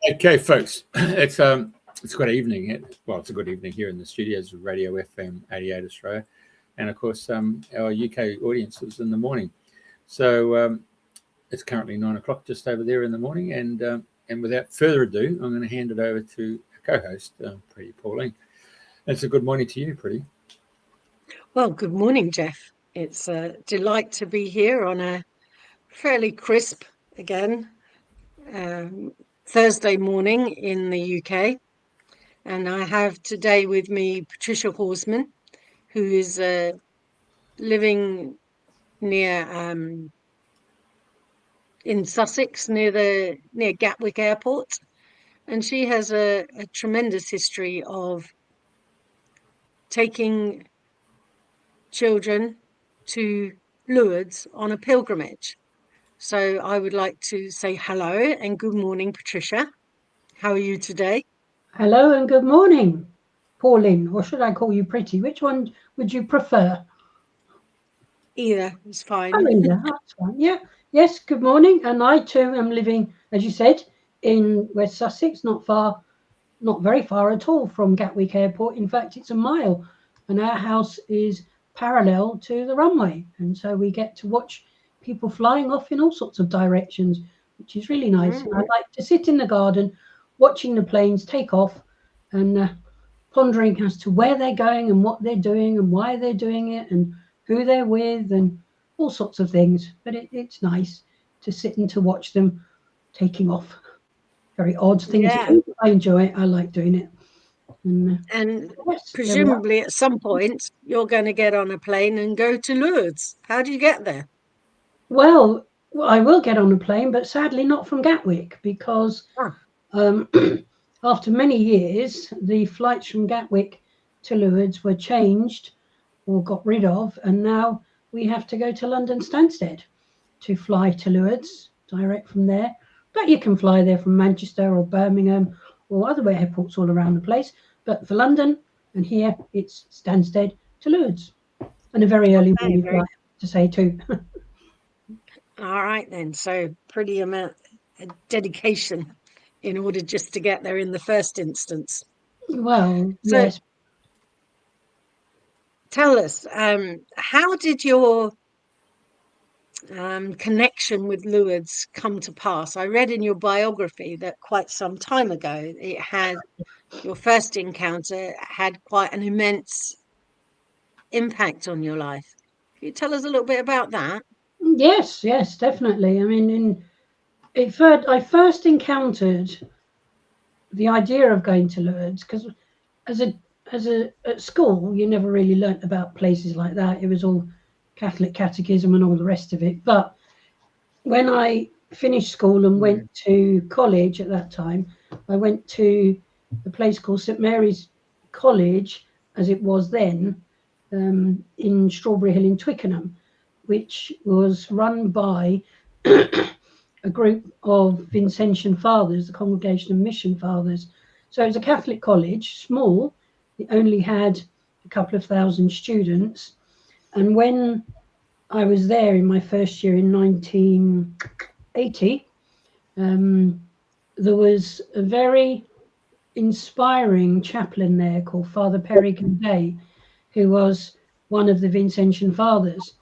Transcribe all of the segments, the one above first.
Okay, folks, it's a good evening. Well, it's a good evening here in the studios of Radio FM 88 Australia, and of course our UK audience is in the morning. So it's currently 9 o'clock, just over there in the morning, and without further ado, I'm going to hand it over to a co-host, Piti Pauline. It's a good morning to you, Piti. Well, good morning, Jeff. It's a delight to be here on a fairly crisp, again, Thursday morning in the UK. And I have today with me Patricia Horsman, who is living near in Sussex, near Gatwick Airport. And she has a tremendous history of taking children to Lourdes on a pilgrimage. So I would like to say hello and good morning, Patricia. How are you today? Hello and good morning, Pauline, or should I call you Piti? Which one would you prefer? Either is fine. Oh, either, that's fine. Yeah, yes, good morning. And I too am living, as you said, in West Sussex, not very far at all from Gatwick Airport. In fact, it's a mile, and our house is parallel to the runway. And so we get to watch people flying off in all sorts of directions, which is really nice. And I like to sit in the garden watching the planes take off and pondering as to where they're going and what they're doing and why they're doing it and who they're with and all sorts of things. But it's nice to sit and to watch them taking off. Very odd thing to do. I enjoy it. I like doing it. And yes, presumably at some point you're going to get on a plane and go to Lourdes. How do you get there? Well, I will get on a plane, but sadly not from Gatwick, because after many years, the flights from Gatwick to Lourdes were changed or got rid of, and now we have to go to London Stansted to fly to Lourdes direct from there. But you can fly there from Manchester or Birmingham or other airports all around the place. But for London and here, it's Stansted to Lourdes, and a very early morning flight, to say too. All right then, so pretty amount of dedication in order just to get there in the first instance. Well, so, yes. Tell us, how did your connection with Lourdes come to pass? I read in your biography that quite some time ago, your first encounter had quite an immense impact on your life. Can you tell us a little bit about that? Yes, definitely. I mean, I first encountered the idea of going to Lourdes because at school you never really learnt about places like that. It was all Catholic catechism and all the rest of it. But when I finished school and went to college at that time, I went to a place called St Mary's College, as it was then, in Strawberry Hill in Twickenham, which was run by a group of Vincentian Fathers, the Congregation of Mission Fathers. So it was a Catholic college, small. It only had a couple of thousand students. And when I was there in my first year in 1980, there was a very inspiring chaplain there called Father Perry Day, who was one of the Vincentian Fathers.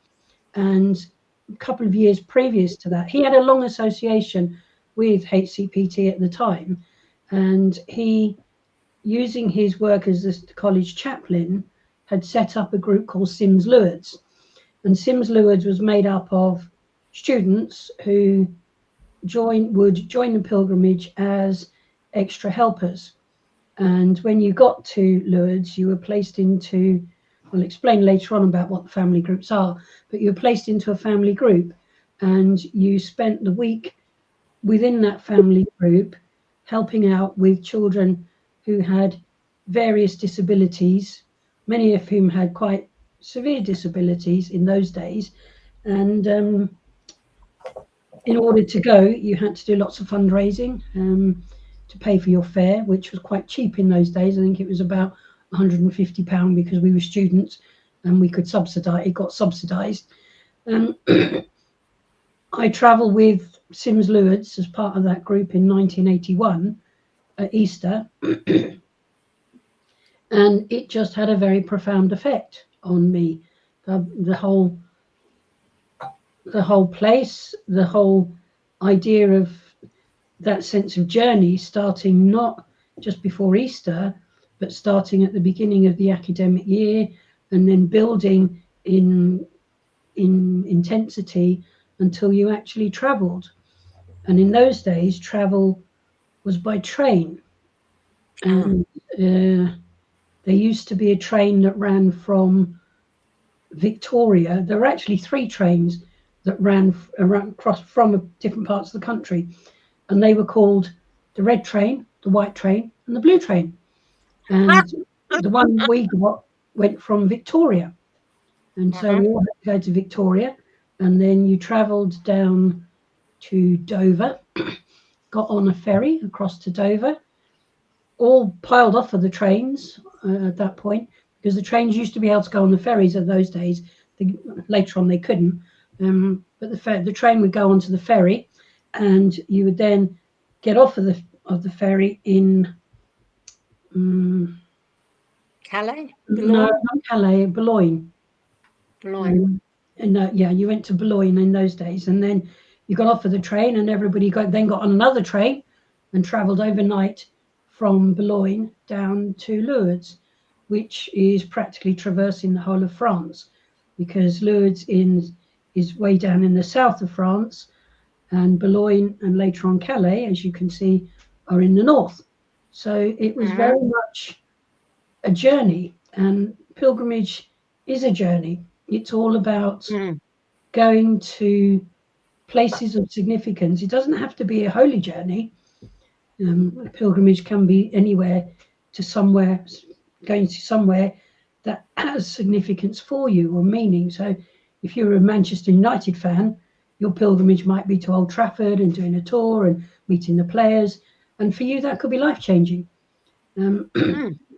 And a couple of years previous to that, he had a long association with HCPT at the time, and he, using his work as the college chaplain, had set up a group called Sims Lourdes. And Sims Lourdes was made up of students who would join the pilgrimage as extra helpers. And when you got to Lourdes, you were placed into, I'll explain later on about what the family groups are, but you were placed into a family group and you spent the week within that family group helping out with children who had various disabilities, many of whom had quite severe disabilities in those days. And in order to go, you had to do lots of fundraising to pay for your fare, which was quite cheap in those days. I think it was about £150 because we were students and we could subsidise. It got subsidised. I travelled with Sims Lourdes as part of that group in 1981 at Easter, and it just had a very profound effect on me. The whole place, the whole idea of that sense of journey, starting not just before Easter, but starting at the beginning of the academic year, and then building in intensity until you actually travelled. And in those days, travel was by train. And there used to be a train that ran from Victoria. There were actually 3 trains that ran across from different parts of the country, and they were called the red train, the white train, and the blue train. And the one we got went from Victoria, and so we all had to go to Victoria, and then you travelled down to Dover, got on a ferry across to Dover, all piled off of the trains at that point, because the trains used to be able to go on the ferries in those days. Later on they couldn't, but the train would go onto the ferry, and you would then get off of the ferry in Calais? No, not Calais, Boulogne. Boulogne. Yeah, you went to Boulogne in those days, and then you got off of the train, and everybody then got on another train and travelled overnight from Boulogne down to Lourdes, which is practically traversing the whole of France, because Lourdes is way down in the south of France, and Boulogne and later on Calais, as you can see, are in the north. So it was very much a journey, and pilgrimage is a journey. It's all about going to places of significance. It doesn't have to be a holy journey. A pilgrimage can be anywhere to somewhere, going to somewhere that has significance for you or meaning. So if you're a Manchester United fan, your pilgrimage might be to Old Trafford and doing a tour and meeting the players. And for you, that could be life-changing.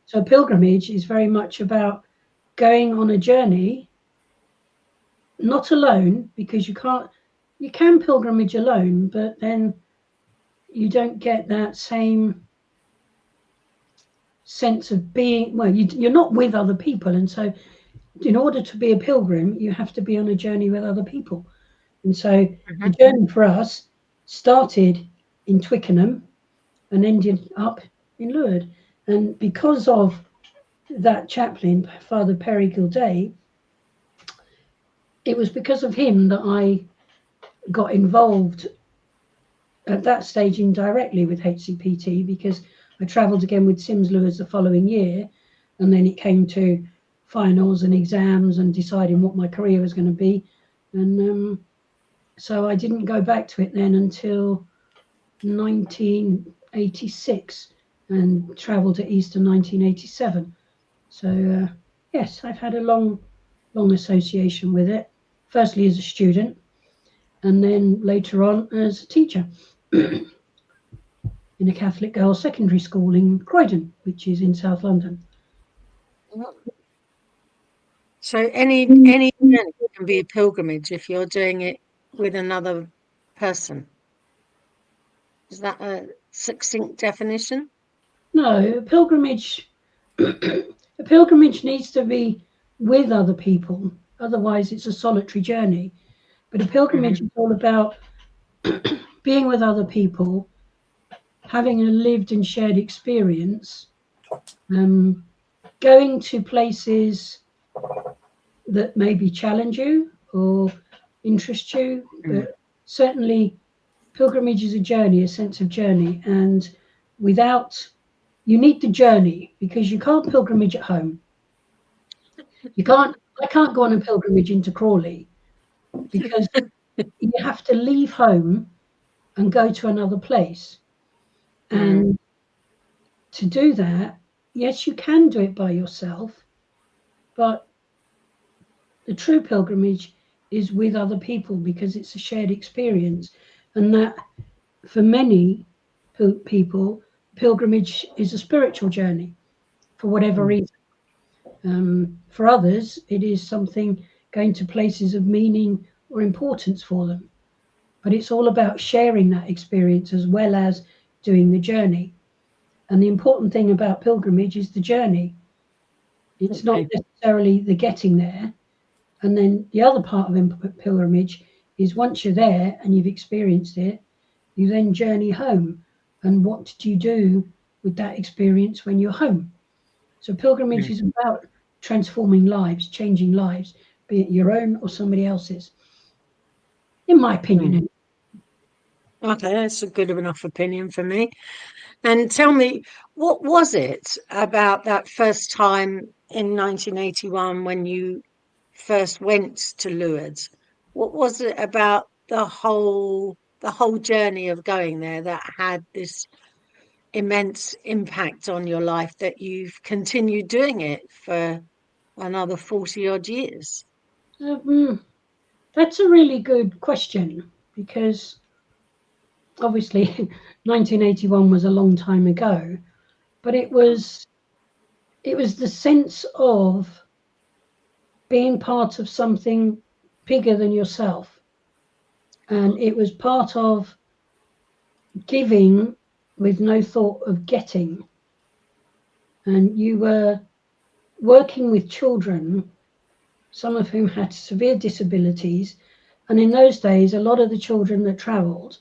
So pilgrimage is very much about going on a journey, not alone, because you can pilgrimage alone, but then you don't get that same sense of being, well, you're not with other people. And so in order to be a pilgrim, you have to be on a journey with other people. And so the journey for us started in Twickenham and ended up in Lourdes. And because of that chaplain, Father Perry Gilday, it was because of him that I got involved at that stage indirectly with HCPT, because I travelled again with Sims Lewis the following year, and then it came to finals and exams and deciding what my career was going to be. And so I didn't go back to it then until 1986, and travelled to Easter 1987. So yes, I've had a long association with it, firstly as a student, and then later on as a teacher in a Catholic girls' secondary school in Croydon, which is in South London. So any journey can be a pilgrimage if you're doing it with another person. Is that a succinct definition? No, a pilgrimage needs to be with other people. Otherwise, it's a solitary journey. But a pilgrimage is all about being with other people, having a lived and shared experience, going to places that maybe challenge you or interest you. But certainly, pilgrimage is a journey, a sense of journey. And you need the journey, because you can't pilgrimage at home. I can't go on a pilgrimage into Crawley, because you have to leave home and go to another place. And to do that, yes, you can do it by yourself, but the true pilgrimage is with other people, because it's a shared experience. And that, for many people, pilgrimage is a spiritual journey for whatever reason. For others, it is something going to places of meaning or importance for them. But it's all about sharing that experience as well as doing the journey. And the important thing about pilgrimage is the journey. It's not necessarily the getting there. And then the other part of pilgrimage is once you're there and you've experienced it, you then journey home. And what do you do with that experience when you're home? So pilgrimage is about transforming lives, changing lives, be it your own or somebody else's, in my opinion. Okay, that's a good enough opinion for me. And tell me, what was it about that first time in 1981 when you first went to Lourdes? What was it about the whole journey of going there that had this immense impact on your life that you've continued doing it for another 40 odd years? That's a really good question, because obviously 1981 was a long time ago, but it was the sense of being part of something bigger than yourself. And it was part of giving with no thought of getting. And you were working with children, some of whom had severe disabilities. And in those days, a lot of the children that travelled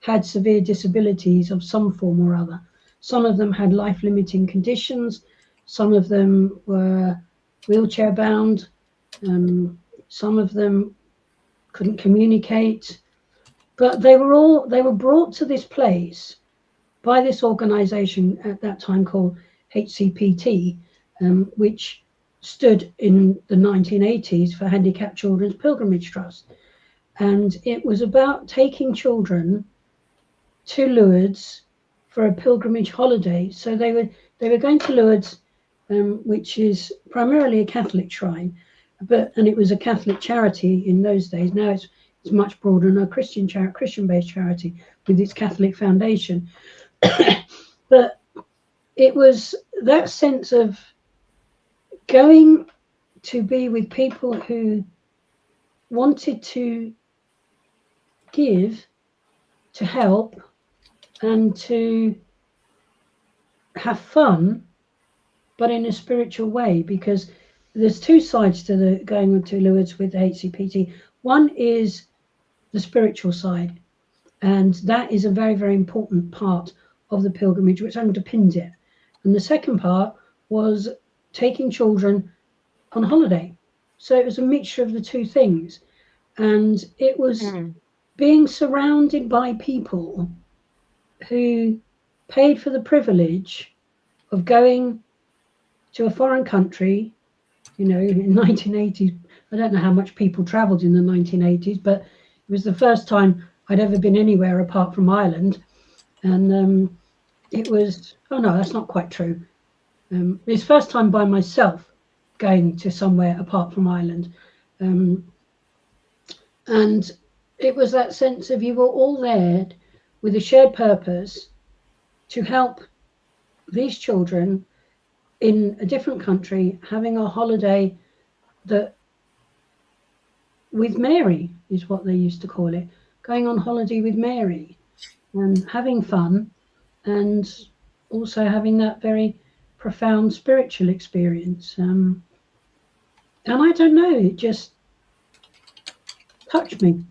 had severe disabilities of some form or other. Some of them had life-limiting conditions. Some of them were wheelchair-bound. Some of them couldn't communicate. But they were brought to this place by this organisation at that time called HCPT, which stood in the 1980s for Handicapped Children's Pilgrimage Trust. And it was about taking children to Lourdes for a pilgrimage holiday. So they were going to Lourdes, which is primarily a Catholic shrine, and it was a Catholic charity in those days. Now it's much broader and a Christian-based charity with its Catholic foundation. But it was that sense of going to be with people who wanted to give, to help, and to have fun, but in a spiritual way, because there's two sides to the going to Lourdes with the HCPT. One is the spiritual side, and that is a very, very important part of the pilgrimage, which underpins it. And the second part was taking children on holiday. So it was a mixture of the two things. And it was being surrounded by people who paid for the privilege of going to a foreign country. You know, in 1980s, I don't know how much people travelled in the 1980s, but it was the first time I'd ever been anywhere apart from Ireland. And it was, oh no, that's not quite true. It's first time by myself going to somewhere apart from Ireland. And it was that sense of you were all there with a shared purpose to help these children in a different country having a holiday that with Mary is what they used to call it, going on holiday with Mary and having fun, and also having that very profound spiritual experience. And I don't know, it just touched me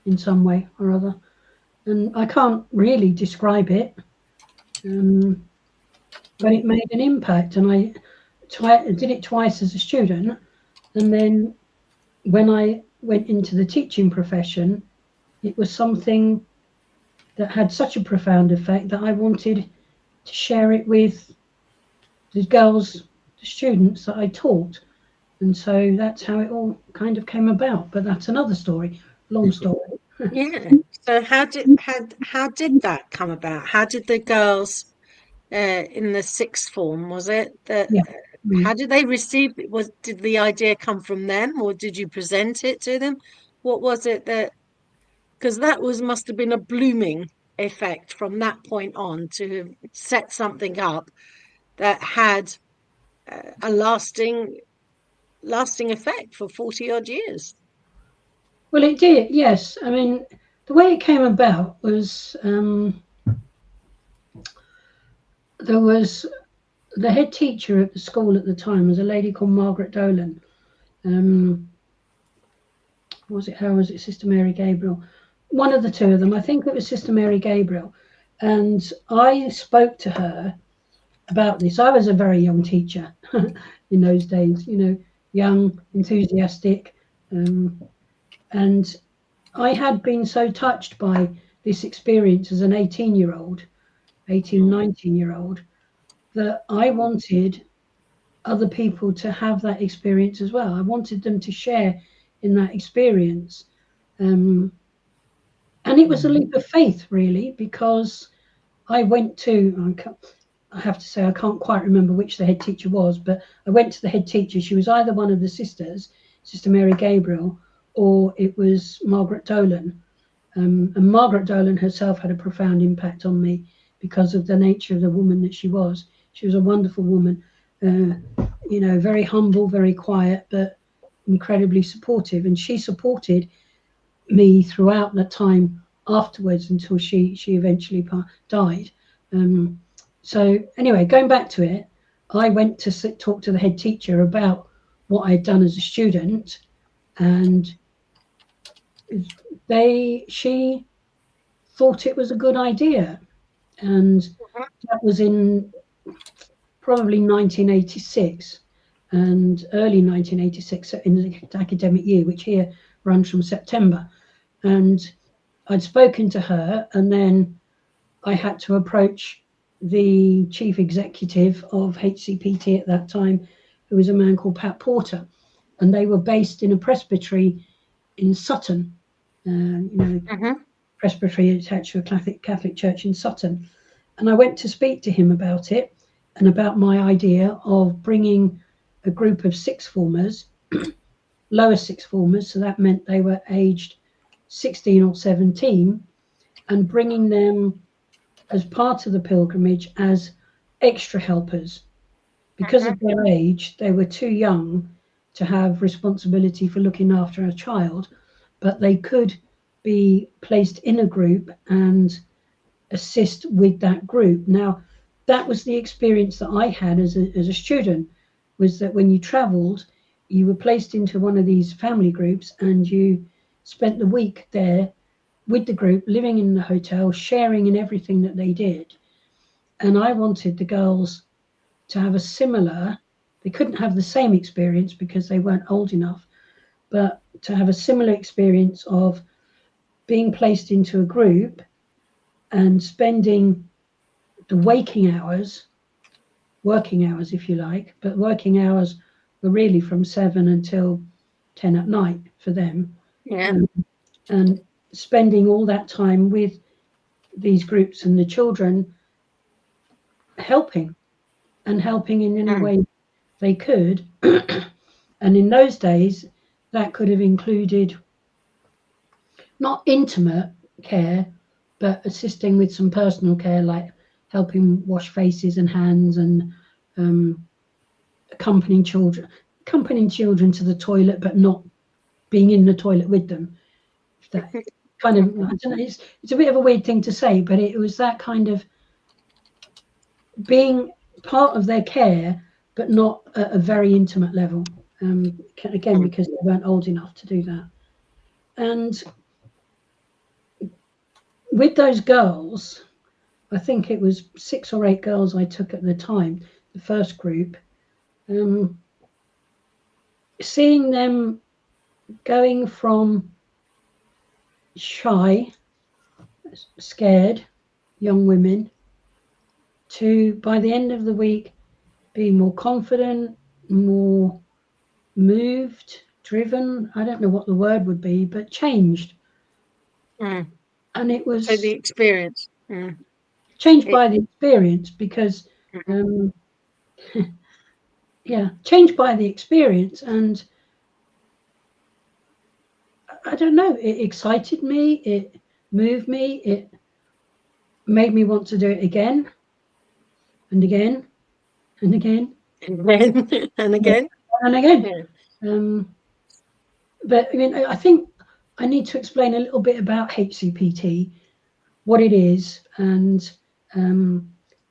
in some way or other. And I can't really describe it, but it made an impact. And I did it twice as a student. And then when I went into the teaching profession, it was something that had such a profound effect that I wanted to share it with the girls, the students that I taught. And so that's how it all kind of came about. But that's another story, long story. Yeah. So how did that come about? How did the girls in the sixth form, was it that how did they receive it? Did the idea come from them, or did you present it to them? What was it that, because that must have been a blooming effect from that point on to set something up that had a lasting effect for 40 odd years. Well, it did, yes. I mean, the way it came about was there was the head teacher at the school at the time was a lady called Margaret Dolan. How was it? Sister Mary Gabriel. One of the two of them. I think it was Sister Mary Gabriel. And I spoke to her about this. I was a very young teacher in those days, you know, young, enthusiastic. And I had been so touched by this experience as an 18-year-old, 19-year-old, that I wanted other people to have that experience as well. I wanted them to share in that experience. And it was a leap of faith, really, because I went to, I have to say, I can't quite remember which the head teacher was, but I went to the head teacher. She was either one of the sisters, Sister Mary Gabriel, or it was Margaret Dolan. And Margaret Dolan herself had a profound impact on me because of the nature of the woman that she was. She was a wonderful woman, you know, very humble, very quiet, but incredibly supportive. And she supported me throughout the time afterwards until she eventually died. So anyway, going back to it, I went to talk to the head teacher about what I'd done as a student, and she thought it was a good idea. And that was in probably 1986 and early 1986, so in the academic year, which here runs from September. And I'd spoken to her, and then I had to approach the chief executive of HCPT at that time, who was a man called Pat Porter, and they were based in a presbytery in Sutton, you know, presbytery attached to a Catholic church in Sutton. And I went to speak to him about it and about my idea of bringing a group of sixth formers, lower sixth formers, so that meant they were aged 16 or 17, and bringing them as part of the pilgrimage as extra helpers. Because of their age, they were too young to have responsibility for looking after a child, but they could be placed in a group and assist with that group. Now, that was the experience that I had as a student, was that when you traveled, you were placed into one of these family groups and you spent the week there with the group, living in the hotel, sharing in everything that they did. And I wanted the girls to have a similar, they couldn't have the same experience because they weren't old enough, but to have a similar experience of being placed into a group and spending the working hours, if you like, but working hours were really from 7 until 10 at night for them. Yeah. And spending all that time with these groups and the children, helping in any way they could. And in those days, that could have included not intimate care, but assisting with some personal care, like helping wash faces and hands, and accompanying children to the toilet, but not being in the toilet with them. That kind of, I don't know, it's a bit of a weird thing to say, but it was that kind of being part of their care, but not at a very intimate level. Again, because they weren't old enough to do that. And with those girls, I think it was 6 or 8 girls I took at the time, the first group, seeing them going from shy, scared young women to, by the end of the week, being more confident, more moved, driven, I don't know what the word would be, but changed. And it was so the experience. Changed by the experience, because changed by the experience. And I don't know, it excited me, it moved me, it made me want to do it again and again and again and again and again and again. But I mean, I think I need to explain a little bit about HCPT, what it is, and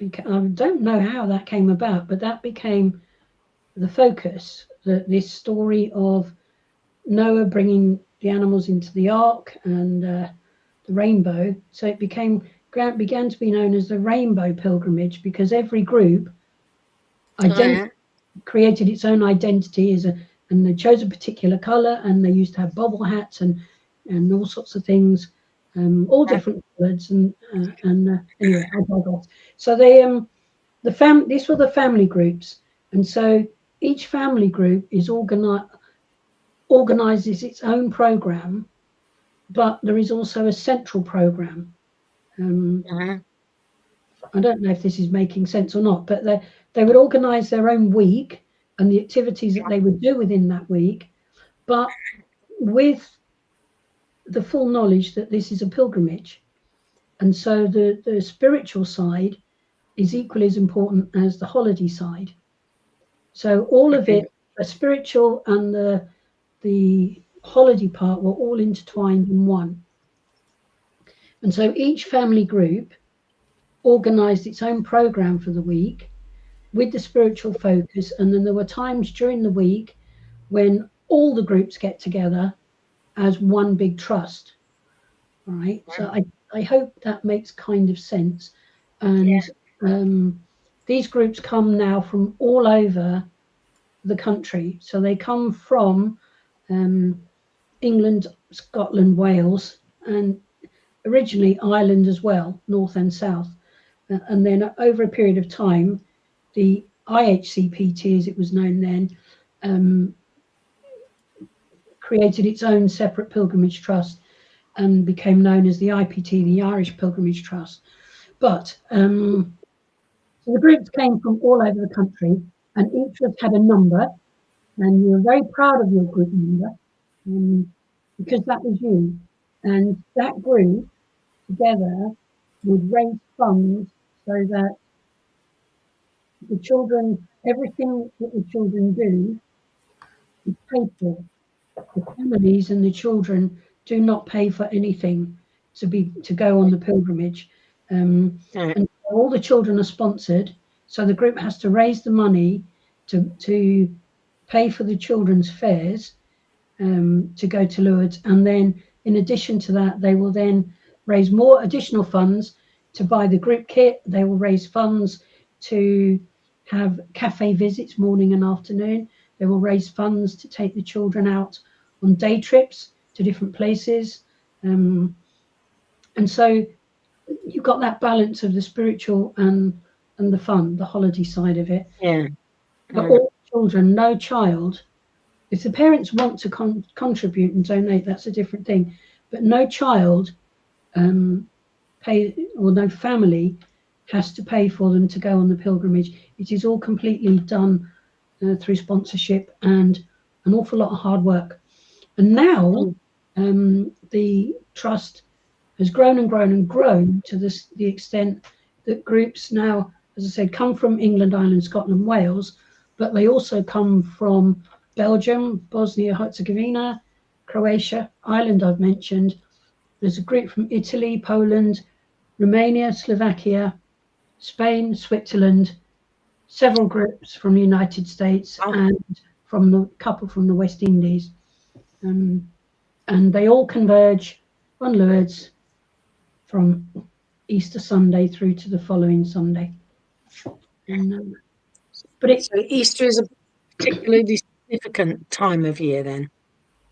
I don't know how that came about, but that became the focus, this story of Noah bringing the animals into the ark and the rainbow. So it began to be known as the Rainbow Pilgrimage, because every group created its own identity and they chose a particular color, and they used to have bobble hats and all sorts of things, all different words. And anyway, I digress. So they these were the family groups, and so each family group is organizes its own program, but there is also a central program. I don't know if this is making sense or not, but they would organize their own week and the activities that they would do within that week, but with the full knowledge that this is a pilgrimage. And so the spiritual side is equally as important as the holiday side. So all of it, the spiritual and the holiday part, were all intertwined in one. And so each family group organized its own program for the week with the spiritual focus. And then there were times during the week when all the groups get together as one big trust. All right. So I hope that makes kind of sense. And these groups come now from all over the country. So they come from England, Scotland, Wales, and originally Ireland as well, north and south. And then over a period of time, the HCPT, as it was known then, created its own separate pilgrimage trust and became known as the IPT, the Irish Pilgrimage Trust. But so the groups came from all over the country, and each of us had a number, and you were very proud of your group number, because that was you. And that group together would raise funds so that the children, everything that the children do is paid for. The families and the children do not pay for anything to go on the pilgrimage. And all the children are sponsored, so the group has to raise the money to pay for the children's fares to go to Lourdes, and then in addition to that, they will then raise more additional funds to buy the group kit. They will raise funds to have cafe visits morning and afternoon. They will raise funds to take the children out on day trips to different places. And so you've got that balance of the spiritual and the fun, the holiday side of it. But all children, no child, if the parents want to contribute and donate, that's a different thing. But no child or no family has to pay for them to go on the pilgrimage. It is all completely done through sponsorship and an awful lot of hard work. And now the trust has grown and grown and grown to the extent that groups now, as I said, come from England, Ireland, Scotland, Wales, but they also come from Belgium, Bosnia-Herzegovina, Croatia, Ireland I've mentioned. There's a group from Italy, Poland, Romania, Slovakia, Spain, Switzerland, several groups from the United States, and from the couple from the West Indies. And they all converge on Lourdes from Easter Sunday through to the following Sunday. But so Easter is a particularly significant time of year then?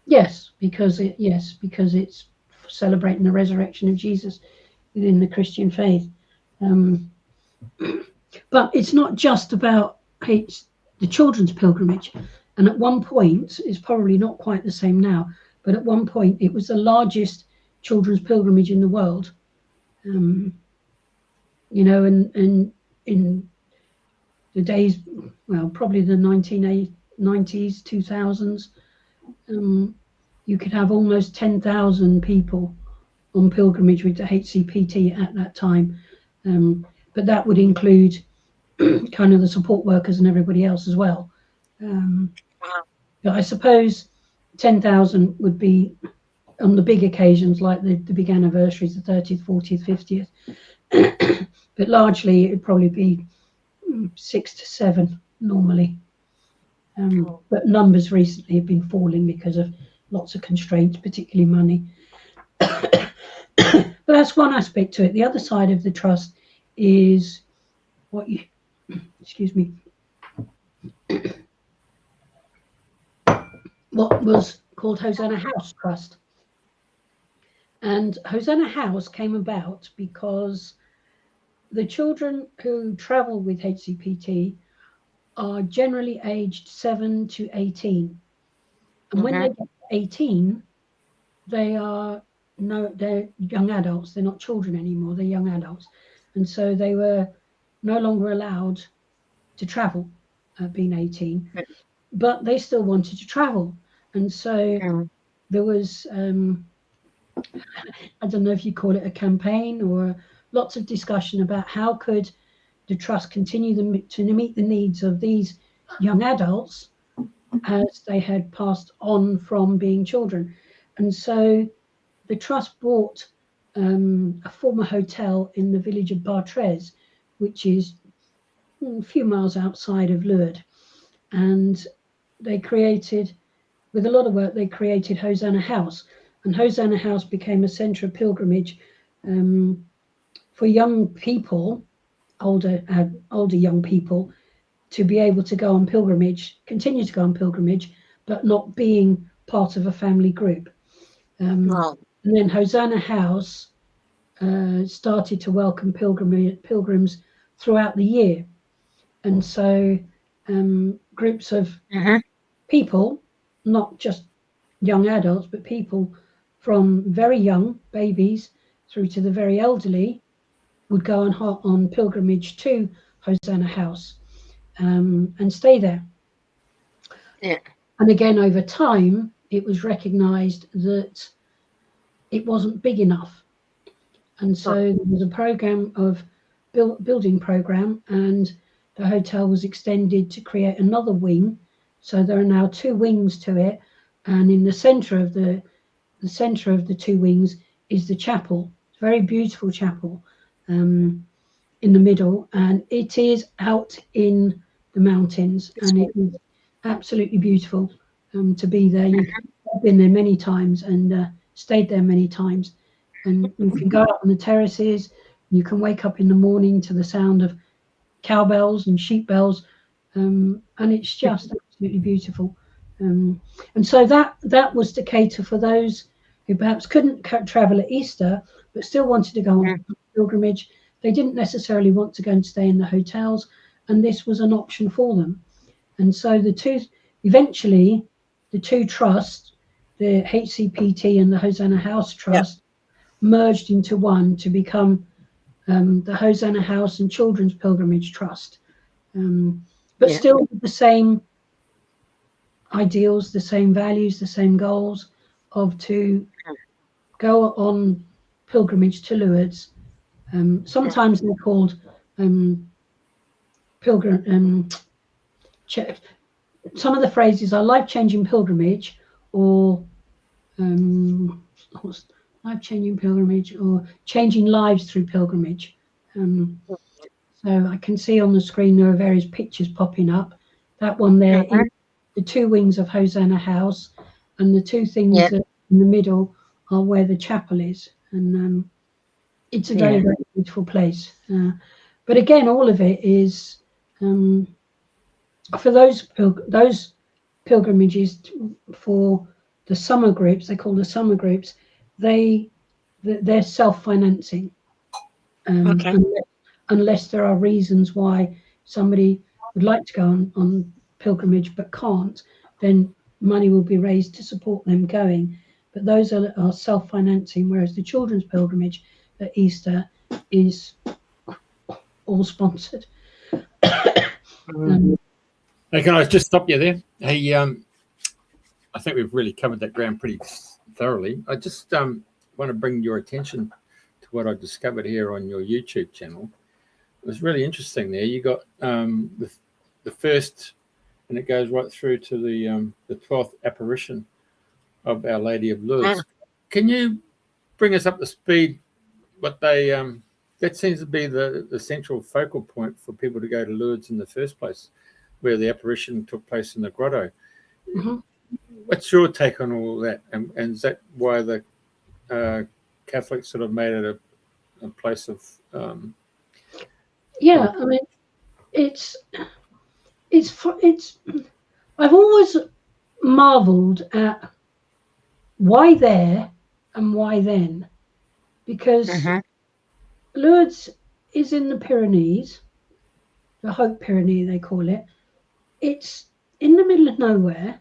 Yes, because it's celebrating the resurrection of Jesus within the Christian faith. But it's not just about the children's pilgrimage. And at one point, it's probably not quite the same now, but at one point it was the largest children's pilgrimage in the world. And in the days, well, probably the 1990s, 2000s, you could have almost 10,000 people on pilgrimage with the HCPT at that time. But that would include kind of the support workers and everybody else as well. But I suppose 10,000 would be on the big occasions like the big anniversaries, the 30th, 40th, 50th. but largely it'd probably be 6 to 7 normally. But numbers recently have been falling because of lots of constraints, particularly money. But that's one aspect to it. The other side of the trust is what you, excuse me, what was called Hosanna House Trust. And Hosanna House came about because the children who travel with HCPT are generally aged 7 to 18. And when they get to 18, they're young adults. They're not children anymore. They're young adults. And so they were no longer allowed to travel, being 18, but they still wanted to travel. And so there was, I don't know if you call it a campaign or lots of discussion about how could the trust continue to meet the needs of these young adults as they had passed on from being children. And so the trust bought a former hotel in the village of Bartres, which is a few miles outside of Lourdes. And they created, with a lot of work, they created Hosanna House. And Hosanna House became a centre of pilgrimage for young people, older young people, to be able to go on pilgrimage, continue to go on pilgrimage, but not being part of a family group. And then Hosanna House started to welcome pilgrims throughout the year. And so groups of people, not just young adults, but people from very young babies through to the very elderly would go on pilgrimage to Hosanna House and stay there. Yeah. And again, over time, it was recognised that it wasn't big enough. And so there was a program of building program, and the hotel was extended to create another wing. So there are now 2 wings to it, and in the centre of the two wings is the chapel. It's a very beautiful chapel in the middle, and it is out in the mountains, and it is absolutely beautiful to be there. I've been there many times and stayed there many times, and you can go out on the terraces. You can wake up in the morning to the sound of cowbells and sheep bells, and it's just absolutely beautiful. And so that was to cater for those who perhaps couldn't travel at Easter but still wanted to go on pilgrimage. They didn't necessarily want to go and stay in the hotels, and this was an option for them. And so eventually the two trusts, the HCPT and the Hosanna House Trust, merged into one to become the Hosanna House and Children's Pilgrimage Trust, but still with the same ideals, the same values, the same goals of to go on pilgrimage to Lourdes. Sometimes they're called pilgrim. Some of the phrases are life-changing pilgrimage, or life-changing pilgrimage, or changing lives through pilgrimage. So I can see on the screen there are various pictures popping up. That one there is the 2 wings of Hosanna House, and the 2 things that in the middle are where the chapel is. And it's a very, very beautiful place. But again, all of it is for those pilgrimages for the summer groups. They call the summer groups. They're self-financing, unless there are reasons why somebody would like to go on pilgrimage but can't. Then money will be raised to support them going. But those are self-financing, whereas the children's pilgrimage at Easter is all sponsored. Hey, can I just stop you there? Hey, I think we've really covered that ground pretty thoroughly. I just want to bring your attention to what I discovered here on your YouTube channel. It was really interesting there. You got the first, and it goes right through to the 12th apparition of Our Lady of Lourdes. Can you bring us up to speed what they that seems to be the central focal point for people to go to Lourdes in the first place, where the apparition took place in the grotto. Mhm. What's your take on all that? And is that why the Catholics sort of made it a place of Yeah, I mean, it's I've always marveled at why there and why then, because Lourdes is in the Pyrenees, the Hope Pyrenee they call it. It's in the middle of nowhere,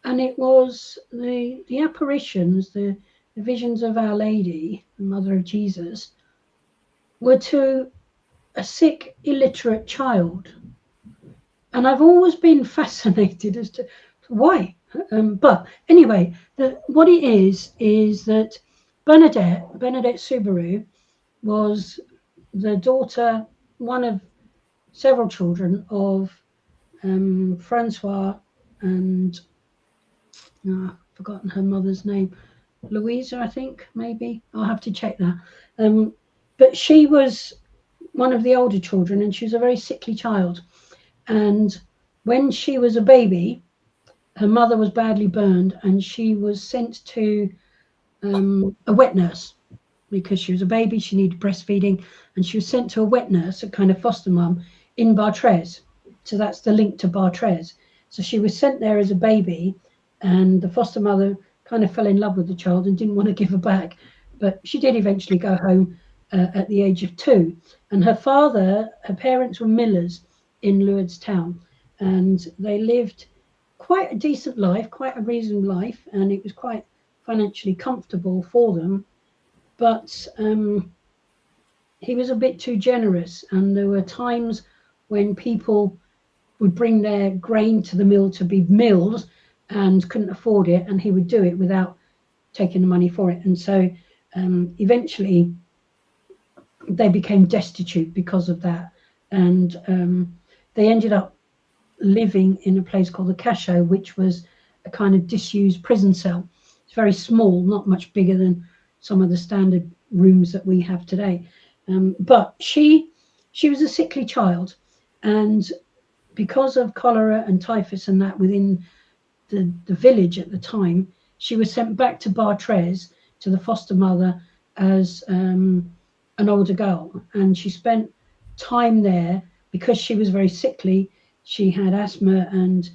and it was the apparitions, the visions of Our Lady, the Mother of Jesus, were to a sick, illiterate child. And I've always been fascinated as to why. But anyway, what it is that Bernadette Subaru was the daughter, one of several children of Francois and I've forgotten her mother's name, Louisa, I think, maybe. I'll have to check that. But she was one of the older children, and she was a very sickly child. And when she was a baby, her mother was badly burned, and she was sent to a wet nurse because she was a baby. She needed breastfeeding, and she was sent to a wet nurse, a kind of foster mum in Bartres. So that's the link to Bartres. So she was sent there as a baby, and the foster mother kind of fell in love with the child and didn't want to give her back. But she did eventually go home at the age of 2. And her parents were millers in Lourdes town, and they lived quite a decent life, quite a reasonable life, and it was quite financially comfortable for them. But he was a bit too generous, and there were times when people would bring their grain to the mill to be milled and couldn't afford it, and he would do it without taking the money for it. And so eventually they became destitute because of that, and they ended up living in a place called the Cachot, which was a kind of disused prison cell. It's very small, not much bigger than some of the standard rooms that we have today. But she was a sickly child, and because of cholera and typhus and that within the village at the time, she was sent back to Bartres to the foster mother as an older girl, and she spent time there because she was very sickly. She had asthma, and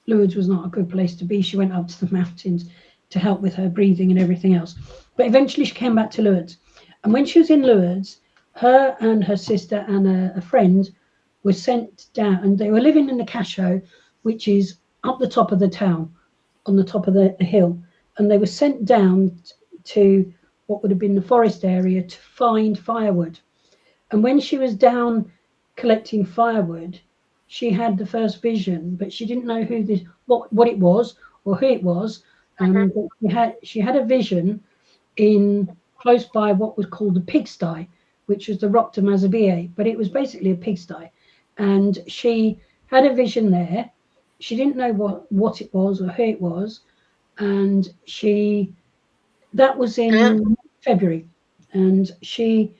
Lourdes was not a good place to be. She went up to the mountains to help with her breathing and everything else. But eventually she came back to Lourdes. And when she was in Lourdes, her and her sister and a friend were sent down, and they were living in the Cachot, which is up the top of the town, on the top of the hill. And they were sent down to what would have been the forest area to find firewood. And when she was down collecting firewood, she had the first vision, but she didn't know what it was or who it was. But she had a vision in close by what was called the pigsty, which was the Roc de Mazabille, but it was basically a pigsty. And she had a vision there. She didn't know what it was or who it was, and that was in February, and she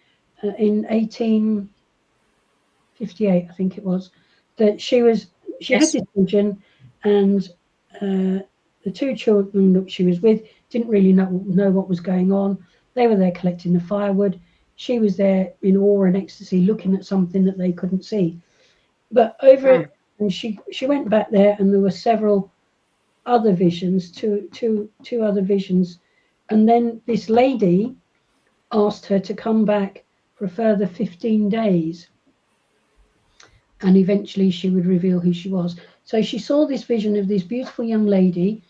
in 1858, I think it was, that she had this vision, and the 2 children that she was with didn't really know what was going on. They were there collecting the firewood. She was there in awe and ecstasy, looking at something that they couldn't see. But and she went back there, and there were several other visions, two other visions, and then this lady asked her to come back for a further 15 days, and eventually she would reveal who she was. So she saw this vision of this beautiful young lady,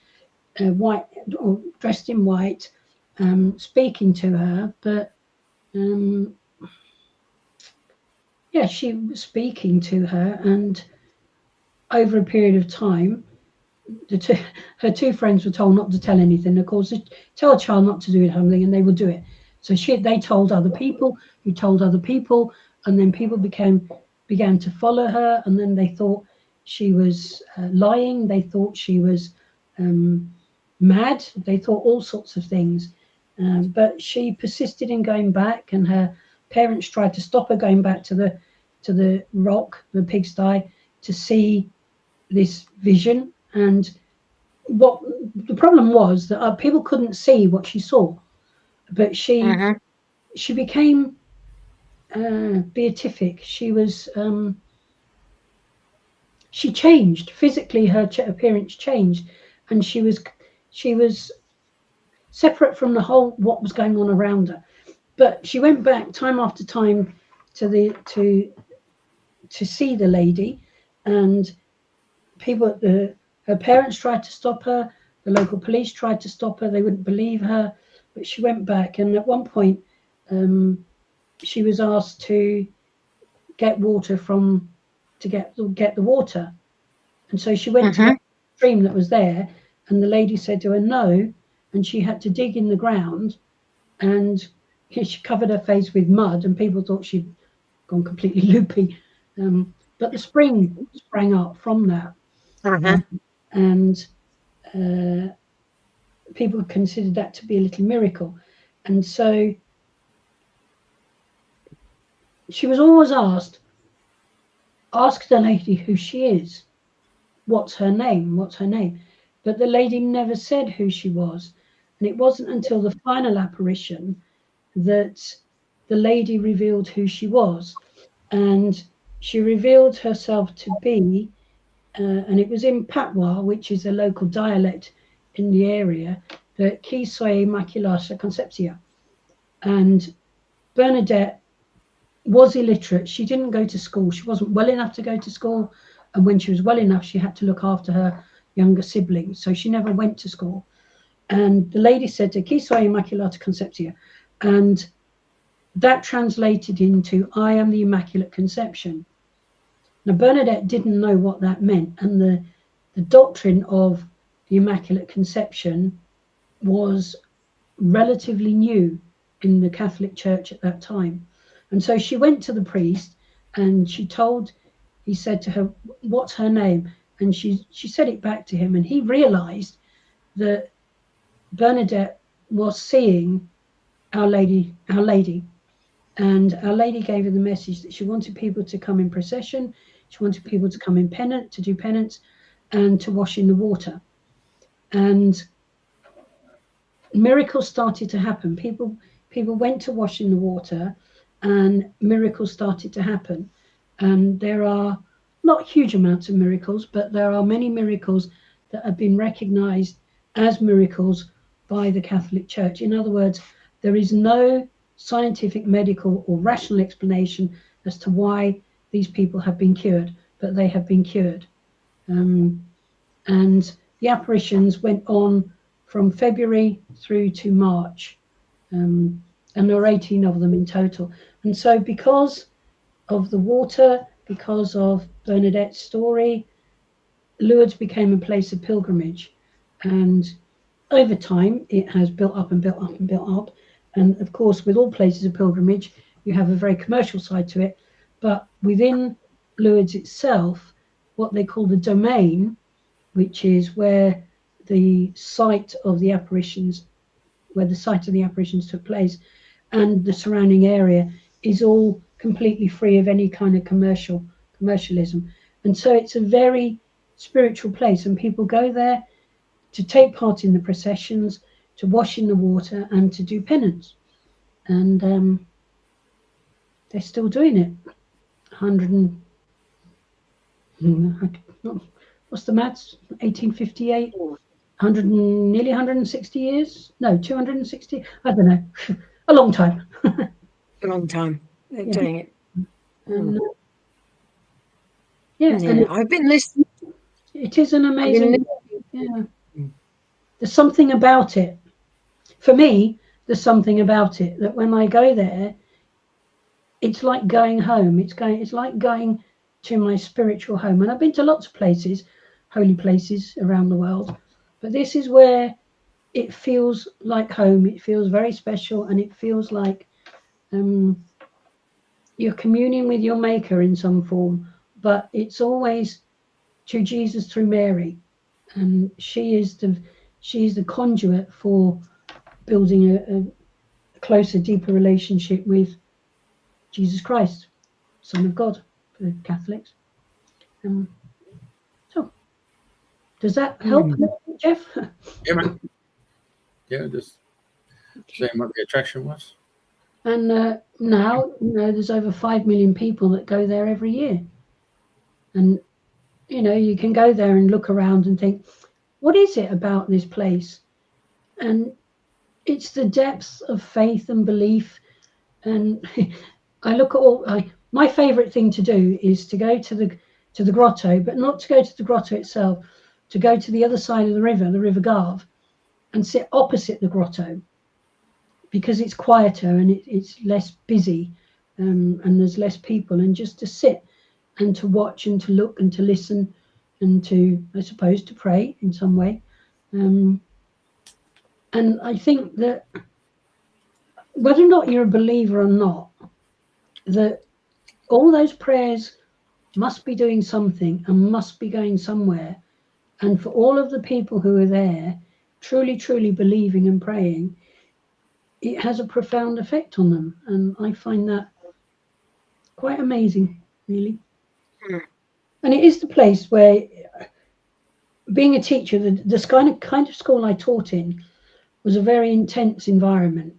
white, or dressed in white, speaking to her, but she was speaking to her, and over a period of time, her 2 friends were told not to tell anything. Of course, tell a child not to do something, and they would do it. So they told other people, who told other people, and then people began to follow her, and then they thought she was lying. They thought she was mad. They thought all sorts of things, But she persisted in going back, and her parents tried to stop her going back to the rock, the pigsty, to see this vision. And what the problem was that people couldn't see what she saw, but she became beatific. She was she changed physically. Her appearance changed, and she was separate from the whole what was going on around her. But she went back time after time to see the lady, and people, her parents tried to stop her, the local police tried to stop her, they wouldn't believe her, but she went back. And at one point she was asked to get water to get the water, and so she went to the stream that was there, and the lady said to her no, and she had to dig in the ground, and she covered her face with mud, and people thought she'd gone completely loopy, but the spring sprang up from that. And people considered that to be a little miracle. And so she was always asked, ask the lady who she is, what's her name, but the lady never said who she was. And it wasn't until the final apparition that the lady revealed who she was, and she revealed herself to be and it was in Patois, which is a local dialect in the area, the Qui soit macula conceptia. And Bernadette was illiterate. She didn't go to school. She wasn't well enough to go to school. And when she was well enough, she had to look after her younger siblings. So she never went to school. And the lady said to Qui soit immaculata conceptia. And that translated into, I am the Immaculate Conception. Now, Bernadette didn't know what that meant. And the doctrine of the Immaculate Conception was relatively new in the Catholic Church at that time. And so she went to the priest, and he said to her, what's her name? And she said it back to him, and he realized that Bernadette was seeing Our Lady. And Our Lady gave her the message that she wanted people to come in procession, she wanted people to come in to do penance, and to wash in the water. And miracles started to happen. People went to wash in the water, and miracles started to happen. And there are not huge amounts of miracles, but there are many miracles that have been recognized as miracles by the Catholic Church. In other words, there is no scientific, medical, or rational explanation as to why these people have been cured, but they have been cured. And the apparitions went on from February through to March, and there were 18 of them in total. And so because of the water, because of Bernadette's story, Lourdes became a place of pilgrimage. And over time, it has built up and built up and built up. And of course, with all places of pilgrimage, you have a very commercial side to it. But within Lourdes itself, what they call the domain, which is where the site of the apparitions took place, and the surrounding area is all completely free of any kind of commercialism. And so it's a very spiritual place, and people go there to take part in the processions, to wash in the water, and to do penance. And they're still doing it. What's the maths? 1858, nearly 160 years? No, 260? I don't know. A long time. A long time they're doing it. And, I've been listening. It is an amazing. There's something about it. For me, there's something about it that when I go there, it's like going home. It's like going to my spiritual home. And I've been to lots of places, holy places around the world, but this is where it feels like home. It feels very special, and it feels like you're communing with your Maker in some form, but it's always to Jesus through Mary, and she is the conduit for building a closer, deeper relationship with Jesus Christ, Son of God, for Catholics. So, does that help, Jeff? Yeah, man. Yeah, just saying what the attraction was. And now, there's over 5 million people that go there every year. And, you can go there and look around and think, what is it about this place? And it's the depth of faith and belief. And I look at my favorite thing to do is to go to the grotto, but not to go to the grotto itself, to go to the other side of the River Garve, and sit opposite the grotto, because it's quieter and it's less busy, and there's less people, and just to sit and to watch and to look and to listen and to, I suppose, to pray in some way. And I think that whether or not you're a believer or not, that all those prayers must be doing something and must be going somewhere. And for all of the people who are there, truly, truly believing and praying, it has a profound effect on them. And I find that quite amazing, really. And it is the place where, being a teacher, the kind of school I taught in was a very intense environment.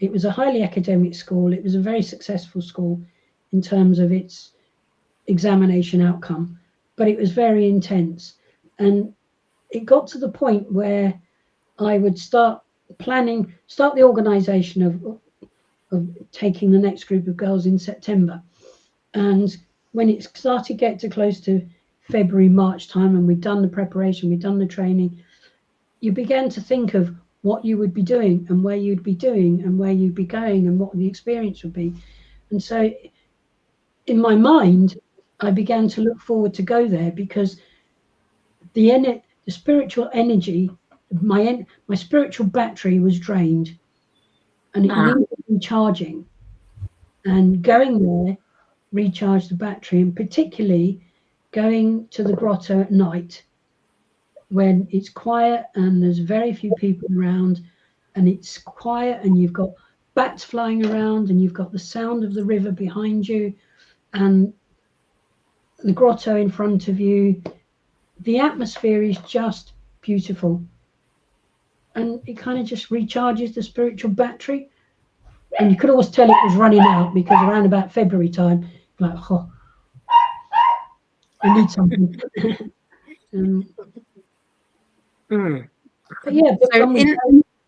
It was a highly academic school. It was a very successful school in terms of its examination outcome, but it was very intense. And it got to the point where I would start the organisation of taking the next group of girls in September. And when it started get to close to February, March time, and we'd done the preparation, we'd done the training, you began to think of what you would be doing and where you'd be doing and where you'd be going and what the experience would be. And so in my mind, I began to look forward to go there, because the spiritual energy, my spiritual battery was drained, and it needed recharging. And going there recharged the battery, and particularly going to the grotto at night when it's quiet and there's very few people around, and it's quiet and you've got bats flying around and you've got the sound of the river behind you and the grotto in front of you. The atmosphere is just beautiful, and it kind of just recharges the spiritual battery. And you could always tell it was running out, because around about February time, like, oh, I need something. But yeah,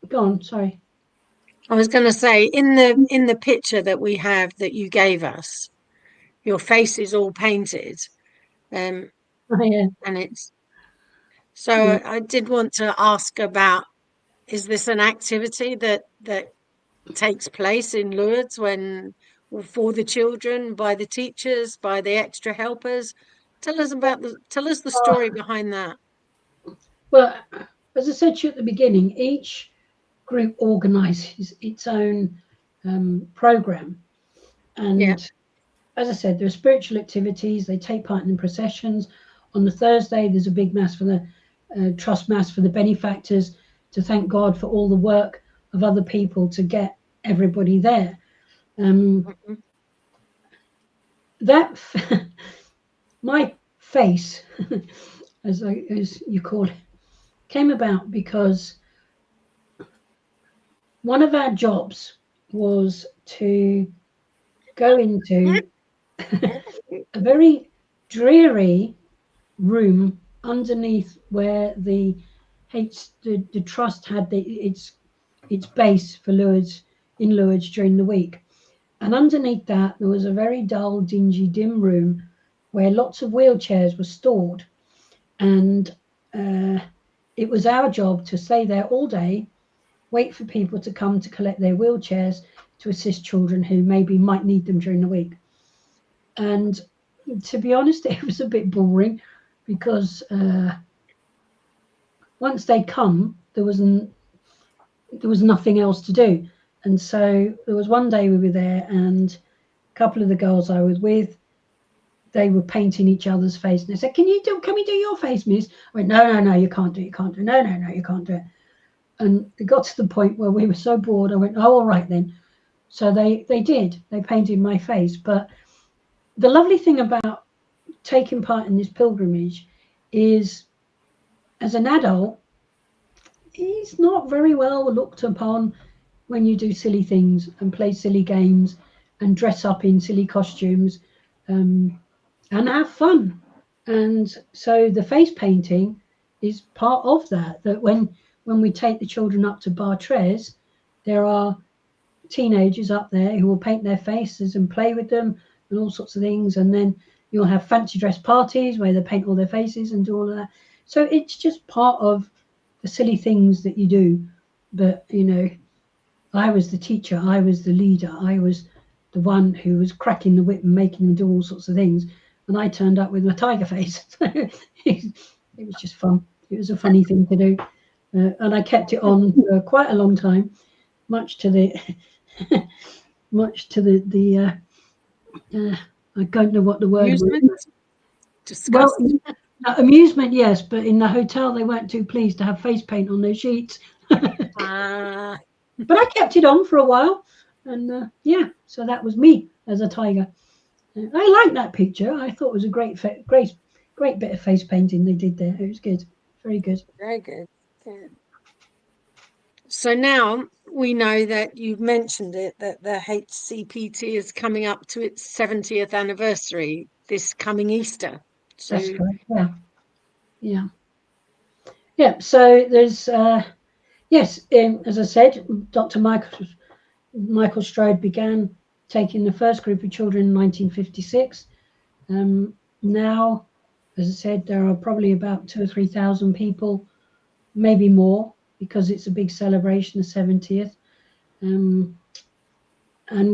go on, sorry. I was going to say, in the picture that we have that you gave us, your face is all painted, and it's so. I did want to ask about: is this an activity that takes place in Lourdes for the children, by the teachers, by the extra helpers? Tell us the story behind that. Well, as I said to you at the beginning, each group organises its own program, and as I said, there are spiritual activities. They take part in the processions. On the Thursday, there's a big mass for the trust mass for the benefactors, to thank God for all the work of other people to get everybody there. That my face, as you call it, came about because one of our jobs was to go into a very dreary room underneath where the trust had its base for Lourdes, in Lourdes during the week. And underneath that, there was a very dull, dingy, dim room where lots of wheelchairs were stored. And it was our job to stay there all day, wait for people to come to collect their wheelchairs to assist children who might need them during the week. And to be honest, it was a bit boring, because once they'd come, there was nothing else to do. And so there was one day we were there, and a couple of the girls I was with, they were painting each other's face, and they said, can we do your face, miss? I went, no, you can't do it, no, you can't do it. And it got to the point where we were so bored, I went, oh, all right then. So they painted my face. But the lovely thing about taking part in this pilgrimage is, as an adult, it's not very well looked upon when you do silly things and play silly games and dress up in silly costumes and have fun. And so the face painting is part of that, that when we take the children up to Bartres, there are teenagers up there who will paint their faces and play with them and all sorts of things. And then you'll have fancy dress parties where they paint all their faces and do all of that. So it's just part of the silly things that you do. But, you know, I was the teacher, I was the leader, I was the one who was cracking the whip and making them do all sorts of things. And I turned up with my tiger face. It was just fun. It was a funny thing to do. And I kept it on for quite a long time, much to the I don't know what the word was. Disgusting. Well, amusement, yes, but in the hotel they weren't too pleased to have face paint on their sheets. But I kept it on for a while, and yeah, so that was me as a tiger. I like that picture. I thought it was a great bit of face painting they did there. It was good, very good. Very good. Yeah. So now we know that you've mentioned it, that the HCPT is coming up to its 70th anniversary this coming Easter. So that's correct. Yeah. So there's yes, as I said, Dr. Michael Strode began taking the first group of children in 1956. Now, as I said, there are probably about 2,000 or 3,000 people, maybe more, because it's a big celebration, the 70th. And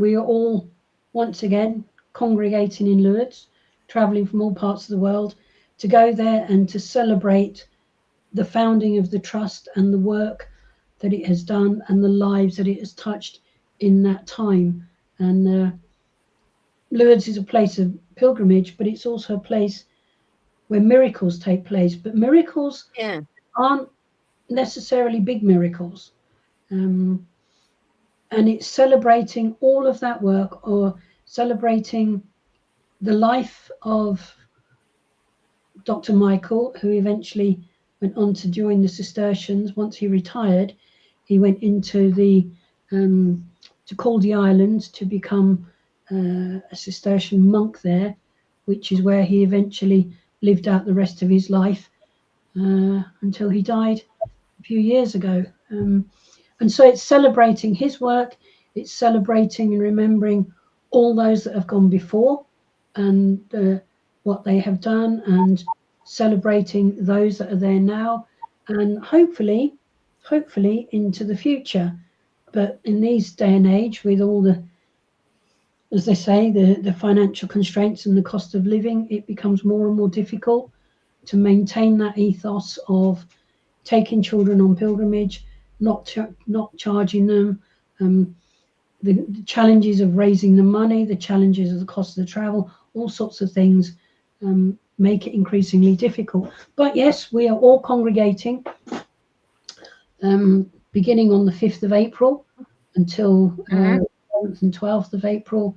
we are all, once again, congregating in Lourdes, traveling from all parts of the world to go there and to celebrate the founding of the trust and the work that it has done and the lives that it has touched in that time. And Lourdes is a place of pilgrimage, but it's also a place where miracles take place. But miracles aren't necessarily big miracles. And it's celebrating all of that work, or celebrating the life of Dr. Michael, who eventually went on to join the Cistercians. Once he retired, he went into the to Caldy Islands to become a Cistercian monk there, which is where he eventually lived out the rest of his life until he died a few years ago. And so it's celebrating his work, it's celebrating and remembering all those that have gone before and what they have done, and celebrating those that are there now, and hopefully into the future. But in these day and age, with all the, as they say, the financial constraints and the cost of living, it becomes more and more difficult to maintain that ethos of taking children on pilgrimage, not charging them, the challenges of raising the money, the challenges of the cost of the travel, all sorts of things make it increasingly difficult. But yes, we are all congregating beginning on the 5th of April until 11th and 12th of April,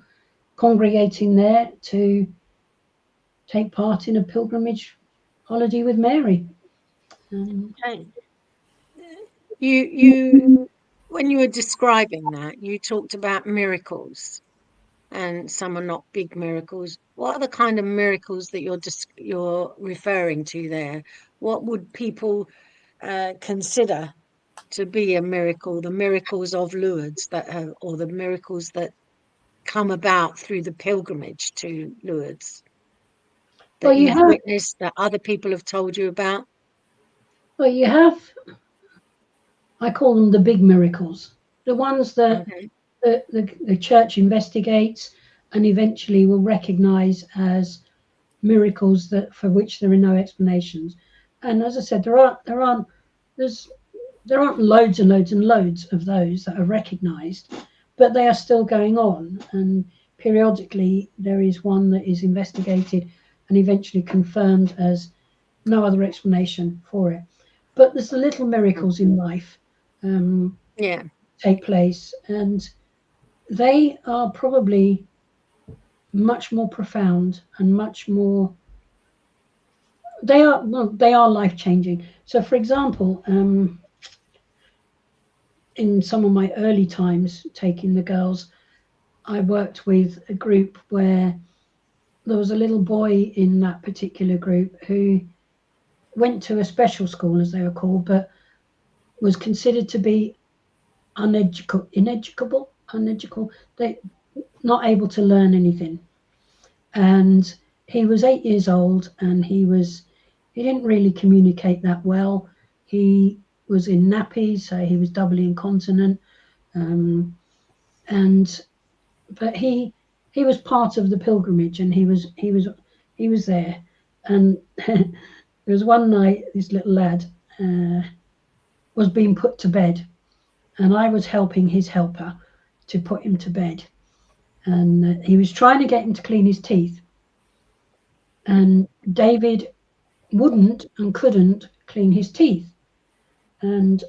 congregating there to take part in a pilgrimage holiday with Mary. You when you were describing that, you talked about miracles, and some are not big miracles. What are the kind of miracles that you're referring to there? What would people consider to be a miracle? The miracles of Lourdes or the miracles that come about through the pilgrimage to Lourdes that you've witnessed, that other people have told you about? Well, you have, I call them the big miracles, the ones that the church investigates and eventually will recognize as miracles that for which there are no explanations. And as I said, there aren't loads and loads and loads of those that are recognized, but they are still going on. And periodically there is one that is investigated and eventually confirmed as no other explanation for it. But there's the little miracles in life. Yeah. take place, and they are probably much more profound and much more. They are life-changing. So, for example, in some of my early times taking the girls, I worked with a group where there was a little boy in that particular group who went to a special school, as they were called, but was considered to be uneducable, they not able to learn anything. And he was 8 years old, and he didn't really communicate that well. He was in nappies, so he was doubly incontinent, but he was part of the pilgrimage, and he was there. And there was one night this little lad was being put to bed, and I was helping his helper to put him to bed, and he was trying to get him to clean his teeth, and David wouldn't and couldn't clean his teeth. And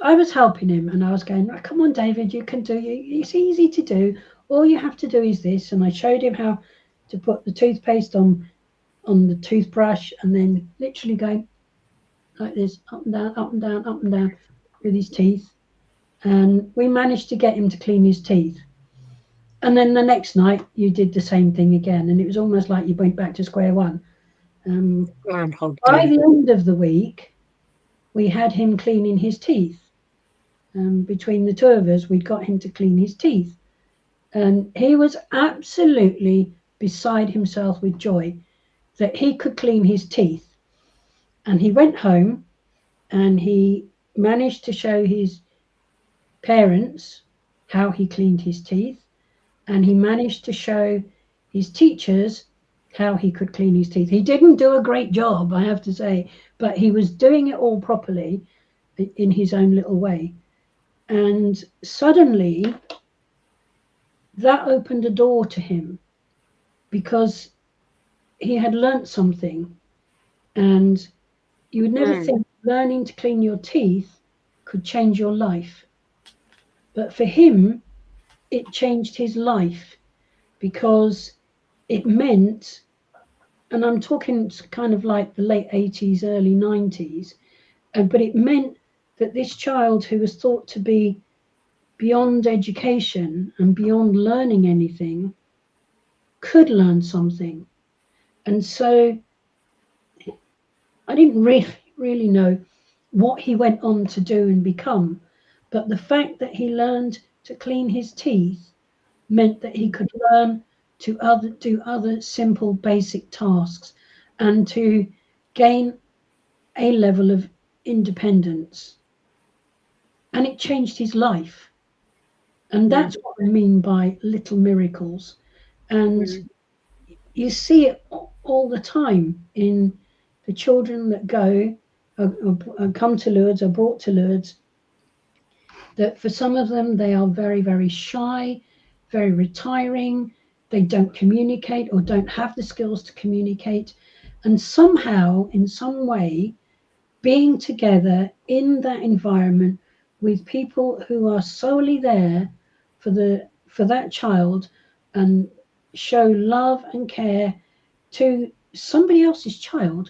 I was helping him, and I was going, oh, come on, David, you can do it. It's easy to do. All you have to do is this. And I showed him how to put the toothpaste on the toothbrush, and then literally going like this, up and down, up and down, up and down with his teeth. And we managed to get him to clean his teeth. And then the next night, you did the same thing again. And it was almost like you went back to square one. By the end of the week, we had him cleaning his teeth. Between the two of us, we'd got him to clean his teeth. And he was absolutely beside himself with joy that he could clean his teeth. And he went home and he managed to show his parents how he cleaned his teeth. And he managed to show his teachers how he could clean his teeth. He didn't do a great job, I have to say, but he was doing it all properly in his own little way. And suddenly that opened a door to him, because he had learnt something. And you would never think learning to clean your teeth could change your life. But for him, it changed his life, because it meant, and I'm talking kind of like the late 80s, early 90s, but it meant that this child who was thought to be beyond education and beyond learning anything could learn something. And so I didn't really know what he went on to do and become, but the fact that he learned to clean his teeth meant that he could learn to do other simple basic tasks and to gain a level of independence. And it changed his life. And that's what I mean by little miracles. And you see it all the time in the children that go or come to Lourdes, are brought to Lourdes, that for some of them, they are very, very shy, very retiring. They don't communicate or don't have the skills to communicate. And somehow, in some way, being together in that environment with people who are solely there for that child and show love and care to somebody else's child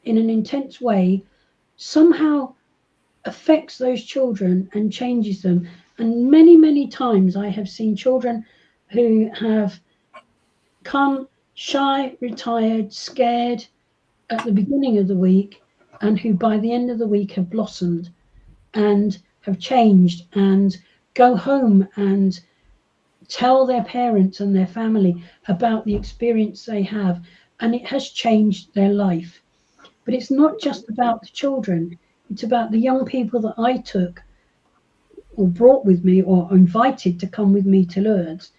in an intense way, somehow affects those children and changes them. And many, many times I have seen children who have come shy, retired, scared at the beginning of the week, and who by the end of the week have blossomed and have changed and go home and tell their parents and their family about the experience they have, and it has changed their life. But it's not just about the children, it's about the young people that I took or brought with me or invited to come with me to Lourdes.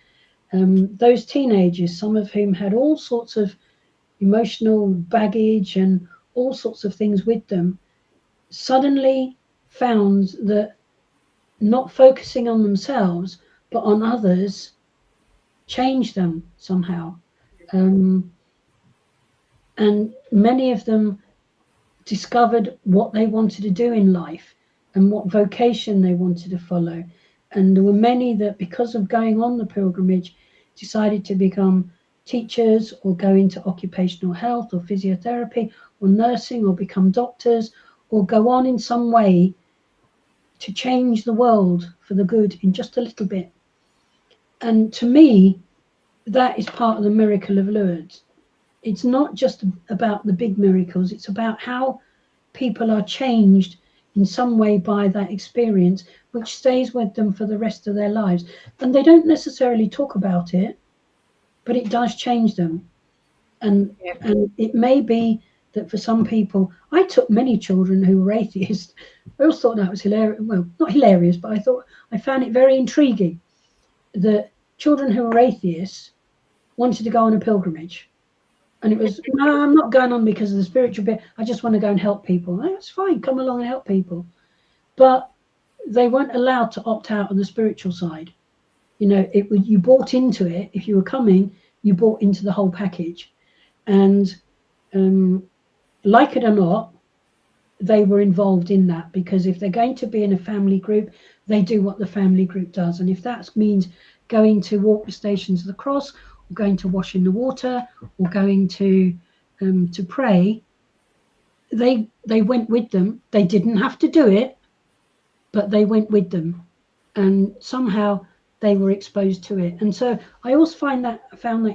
Those teenagers, some of whom had all sorts of emotional baggage and all sorts of things with them, suddenly found that not focusing on themselves but on others changed them somehow. And many of them discovered what they wanted to do in life and what vocation they wanted to follow. And there were many that, because of going on the pilgrimage, decided to become teachers or go into occupational health or physiotherapy or nursing or become doctors or go on in some way to change the world for the good in just a little bit. And to me, that is part of the miracle of Lourdes. It's not just about the big miracles, it's about how people are changed in some way by that experience, which stays with them for the rest of their lives. And they don't necessarily talk about it, but it does change them. And it may be that for some people, I took many children who were atheists. I always thought that was hilarious. Well, not hilarious, but I found it very intriguing that children who were atheists wanted to go on a pilgrimage. And it was, no, I'm not going on because of the spiritual bit. I just want to go and help people. That's fine. Come along and help people. But they weren't allowed to opt out on the spiritual side. You know, you bought into it. If you were coming, you bought into the whole package. And like it or not, they were involved in that, because if they're going to be in a family group, they do what the family group does. And if that means going to walk the Stations of the Cross, or going to wash in the water, or going to pray, they went with them. They didn't have to do it, but they went with them, and somehow they were exposed to it. And so I always found that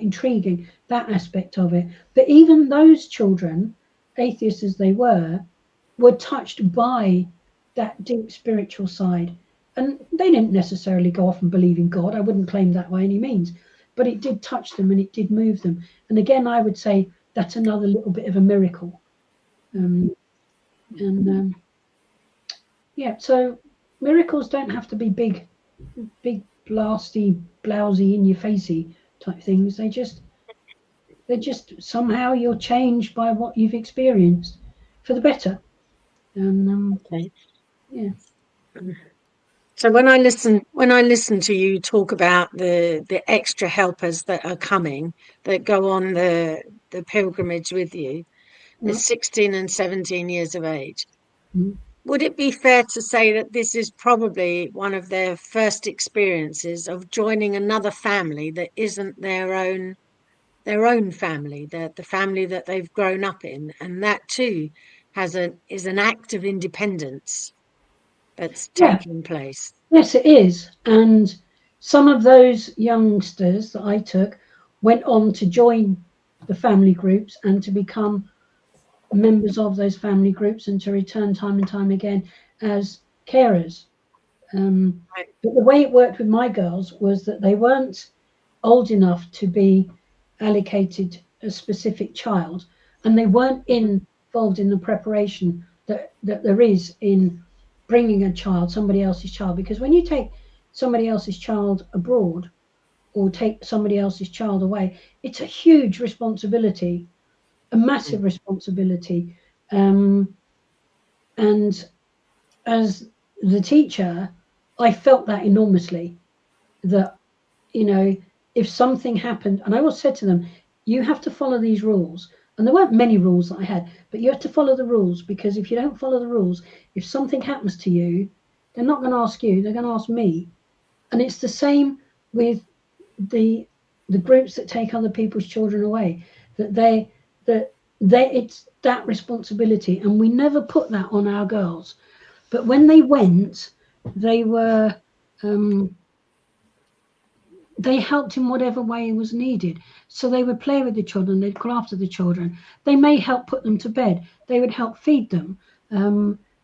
intriguing, that aspect of it. But even those children, atheists as they were touched by that deep spiritual side. And they didn't necessarily go off and believe in God. I wouldn't claim that by any means, but it did touch them and it did move them. And again, I would say that's another little bit of a miracle. Yeah, so miracles don't have to be big, blasty, blousy, in your facey type things. They're just somehow you're changed by what you've experienced for the better. And Okay. yeah. So when I listen to you talk about the extra helpers that are coming, that go on the pilgrimage with you, at 16 and 17 years of age, would it be fair to say that this is probably one of their first experiences of joining another family that isn't their own family, the family that they've grown up in, and that too is an act of independence that's taking place? Yes, it is. And some of those youngsters that I took went on to join the family groups and to become members of those family groups and to return time and time again as carers. But the way it worked with my girls was that they weren't old enough to be allocated a specific child, and they weren't involved in the preparation that there is in bringing a child, somebody else's child. Because when you take somebody else's child abroad or take somebody else's child away, it's a huge responsibility, a massive responsibility. And as the teacher, I felt that enormously, that, you know, if something happened, and I always said to them, you have to follow these rules. And there weren't many rules that I had, but you have to follow the rules, because if you don't follow the rules, if something happens to you, they're not going to ask you, they're going to ask me. And it's the same with the groups that take other people's children away, that it's that responsibility, and we never put that on our girls. But when they went, they were they helped in whatever way was needed. So they would play with the children, they'd look after the children. They may help put them to bed. They would help feed them.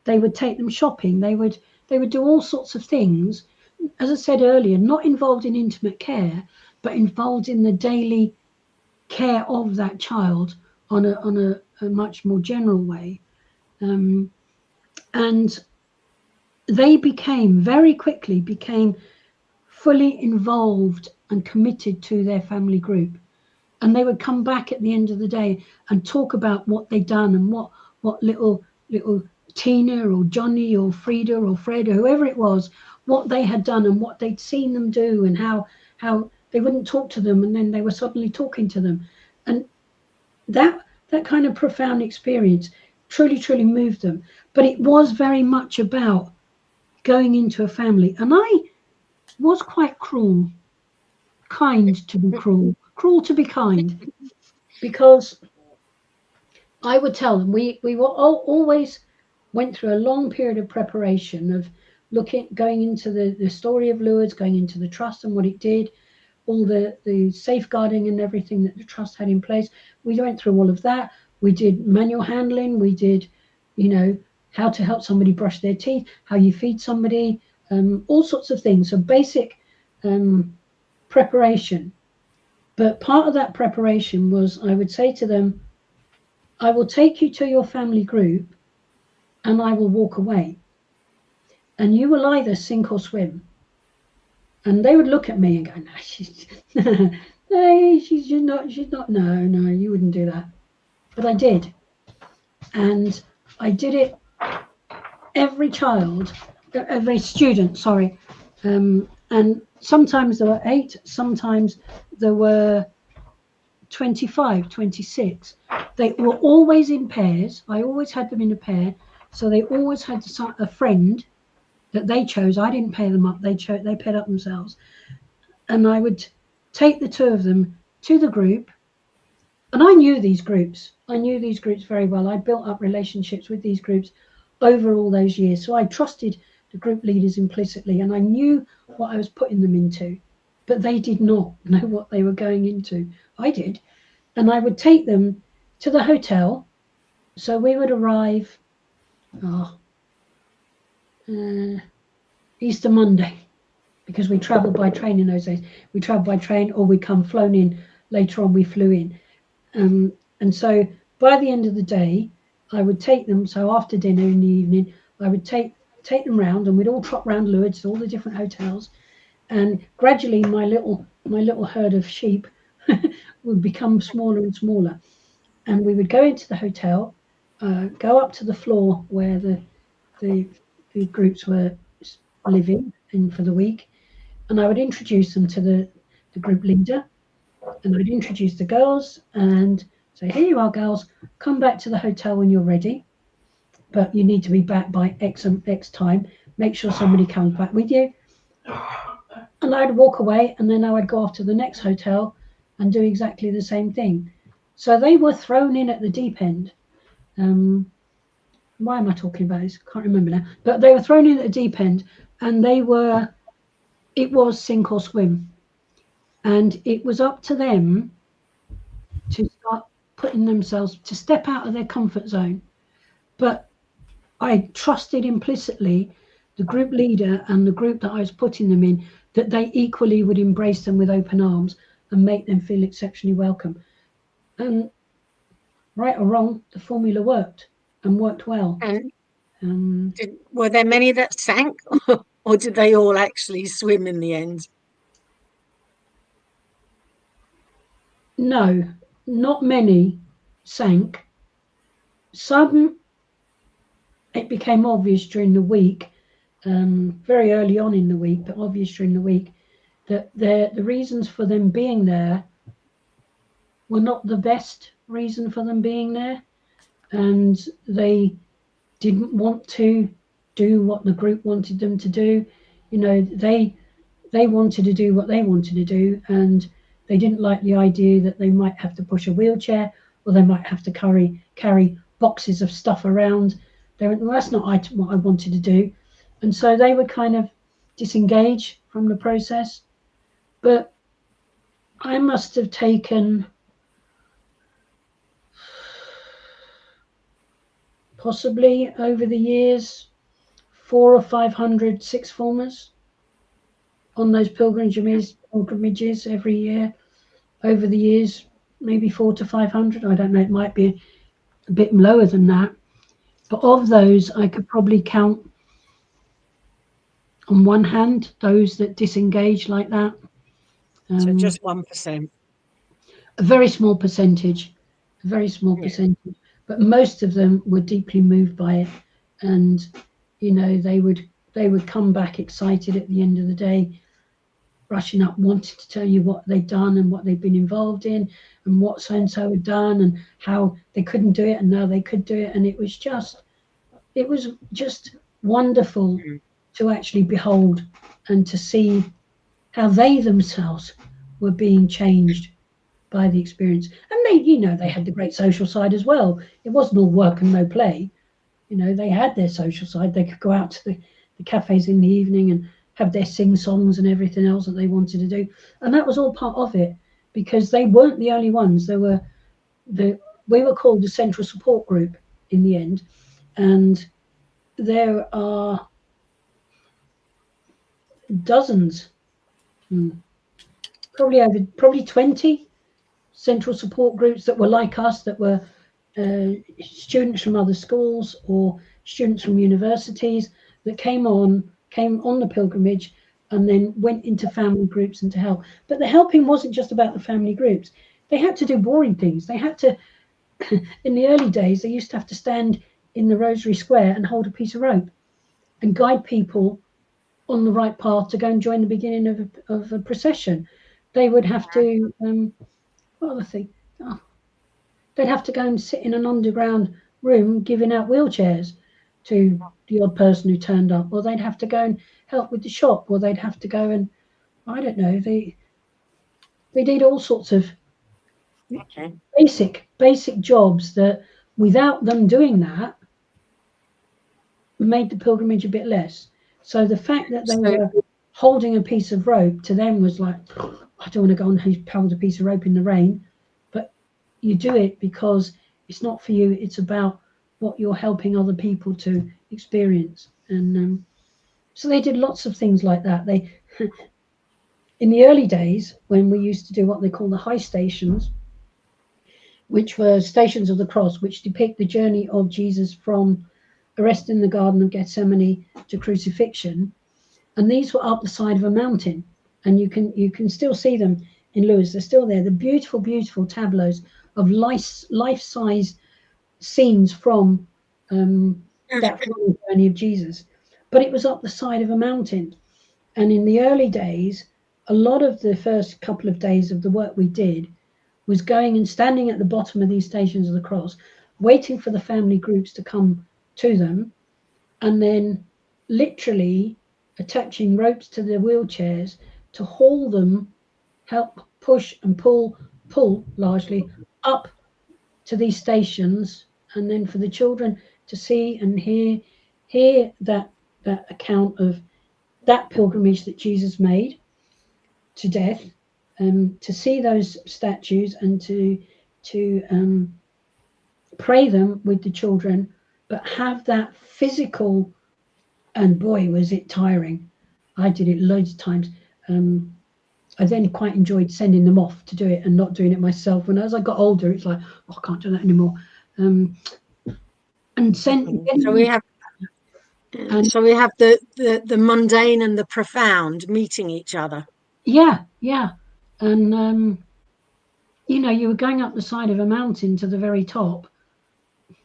They would take them shopping. They would do all sorts of things. As I said earlier, not involved in intimate care, but involved in the daily care of that child on a much more general way. And they very quickly became fully involved and committed to their family group. And they would come back at the end of the day and talk about what they'd done and what little Tina or Johnny or Frida or Fred or whoever it was, what they had done and what they'd seen them do, and how they wouldn't talk to them and then they were suddenly talking to them. And that kind of profound experience truly moved them. But it was very much about going into a family. And I was quite cruel, kind to be cruel, cruel to be kind, because I would tell them we were always went through a long period of preparation of going into the story of Lourdes, going into the trust and what it did, all the safeguarding and everything that the trust had in place. We went through all of that. We did manual handling. We did, you know, how to help somebody brush their teeth, how you feed somebody, all sorts of things. So basic preparation. But part of that preparation was I would say to them, I will take you to your family group and I will walk away. And you will either sink or swim. And they would look at me and go, no, she's not, no, you wouldn't do that. But I did. And I did it every student, sorry. And sometimes there were 8, sometimes there were 25, 26. They were always in pairs. I always had them in a pair. So they always had a friend that they chose. I didn't pair them up. They paired up themselves. And I would take the 2 of them to the group. And I knew these groups. I knew these groups very well. I built up relationships with these groups over all those years. So I trusted the group leaders implicitly, and I knew what I was putting them into. But they did not know what they were going into. I did. And I would take them to the hotel. So we would arrive Easter Monday, because we travelled by train in those days. We travelled by train, or we come flown in. Later on, we flew in. And so by the end of the day, I would take them. So after dinner in the evening, I would take them round, and we'd all trot round Lourdes to all the different hotels. And gradually, my little herd of sheep would become smaller and smaller. And we would go into the hotel, go up to the floor where the groups were living in for the week, and I would introduce them to the group leader, and I'd introduce the girls and say, here you are, girls, come back to the hotel when you're ready, but you need to be back by X time. Make sure somebody comes back with you. And I'd walk away, and then I would go off to the next hotel and do exactly the same thing. So they were thrown in at the deep end. Why am I talking about this? I can't remember now. But they were thrown in at the deep end, and it was sink or swim. And it was up to them to start putting themselves, to step out of their comfort zone. But I trusted implicitly the group leader and the group that I was putting them in, that they equally would embrace them with open arms and make them feel exceptionally welcome. And right or wrong, the formula worked and worked well. And were there many that sank, or did they all actually swim in the end? No, not many sank. Some, it became obvious during the week, very early on in the week, but obvious during the week, that the reasons for them being there were not the best reason for them being there, and they didn't want to do what the group wanted them to do. You know, they wanted to do what they wanted to do, and they didn't like the idea that they might have to push a wheelchair, or they might have to carry boxes of stuff around. They went, well, that's not what I wanted to do. And so they would kind of disengage from the process. But I must have taken possibly over the years 400 or 500 sixth formers on those pilgrimages every year. Over the years, maybe 400 to 500. I don't know, it might be a bit lower than that. But of those, I could probably count on one hand those that disengage like that. So just 1%. A very small percentage, percentage. But most of them were deeply moved by it, and you know, they would come back excited at the end of the day. rushing up, wanting to tell you what they'd done and what they'd been involved in and what so-and-so had done and how they couldn't do it and now they could do it. And it was just wonderful to actually behold and to see how they themselves were being changed by the experience. And they, you know, they had the great social side as well. It wasn't all work and no play. You know, they had their social side. They could go out to the cafes in the evening and have their sing-songs and everything else that they wanted to do. And that was all part of it, because they weren't the only ones. There were we were called the Central Support Group in the end. And there are dozens, probably 20 central support groups that were like us, that were students from other schools or students from universities that came on the pilgrimage and then went into family groups and to help. But the helping wasn't just about the family groups. They had to do boring things. They had to, in the early days, they used to have to stand in the Rosary Square and hold a piece of rope and guide people on the right path to go and join the beginning of a procession. They would have to, they'd have to go and sit in an underground room giving out wheelchairs to the odd person who turned up, or they'd have to go and help with the shop, or they'd have to go and, I don't know, they did all sorts of basic jobs that without them doing that made the pilgrimage a bit less. So the fact that they were holding a piece of rope to them was like, I don't want to go and hold a piece of rope in the rain. But you do it because it's not for you, it's about what you're helping other people to experience. And so they did lots of things like that. They in the early days, when we used to do what they call the high stations, which were stations of the cross, which depict the journey of Jesus from arrest in the Garden of Gethsemane to crucifixion, and these were up the side of a mountain, and you can still see them in Lourdes. They're still there. The beautiful tableaus of life-size scenes from that journey of Jesus. But it was up the side of a mountain, and in the early days, a lot of the first couple of days of the work we did was going and standing at the bottom of these stations of the cross, waiting for the family groups to come to them, and then literally attaching ropes to their wheelchairs to haul them, help push and pull largely up to these stations, and then for the children to see and hear that account of that pilgrimage that Jesus made to death, to see those statues and to pray them with the children, but have that physical, and boy was it tiring. I did it loads of times. I then quite enjoyed sending them off to do it and not doing it myself. And as I got older, it's like, oh, I can't do that anymore. So we have the mundane and the profound meeting each other. Yeah. And you know, you were going up the side of a mountain to the very top.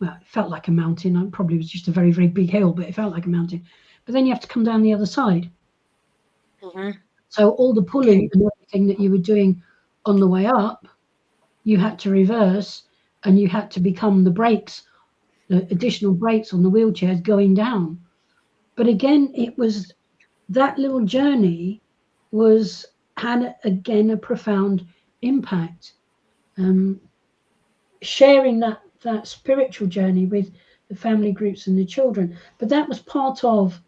Well, it felt like a mountain. It probably was just a very, very big hill, but it felt like a mountain. But then you have to come down the other side. So all the pulling and everything that you were doing on the way up, you had to reverse, and you had to become the brakes, the additional brakes on the wheelchairs going down. But again, it was that little journey had again a profound impact. Sharing that spiritual journey with the family groups and the children, but that was part of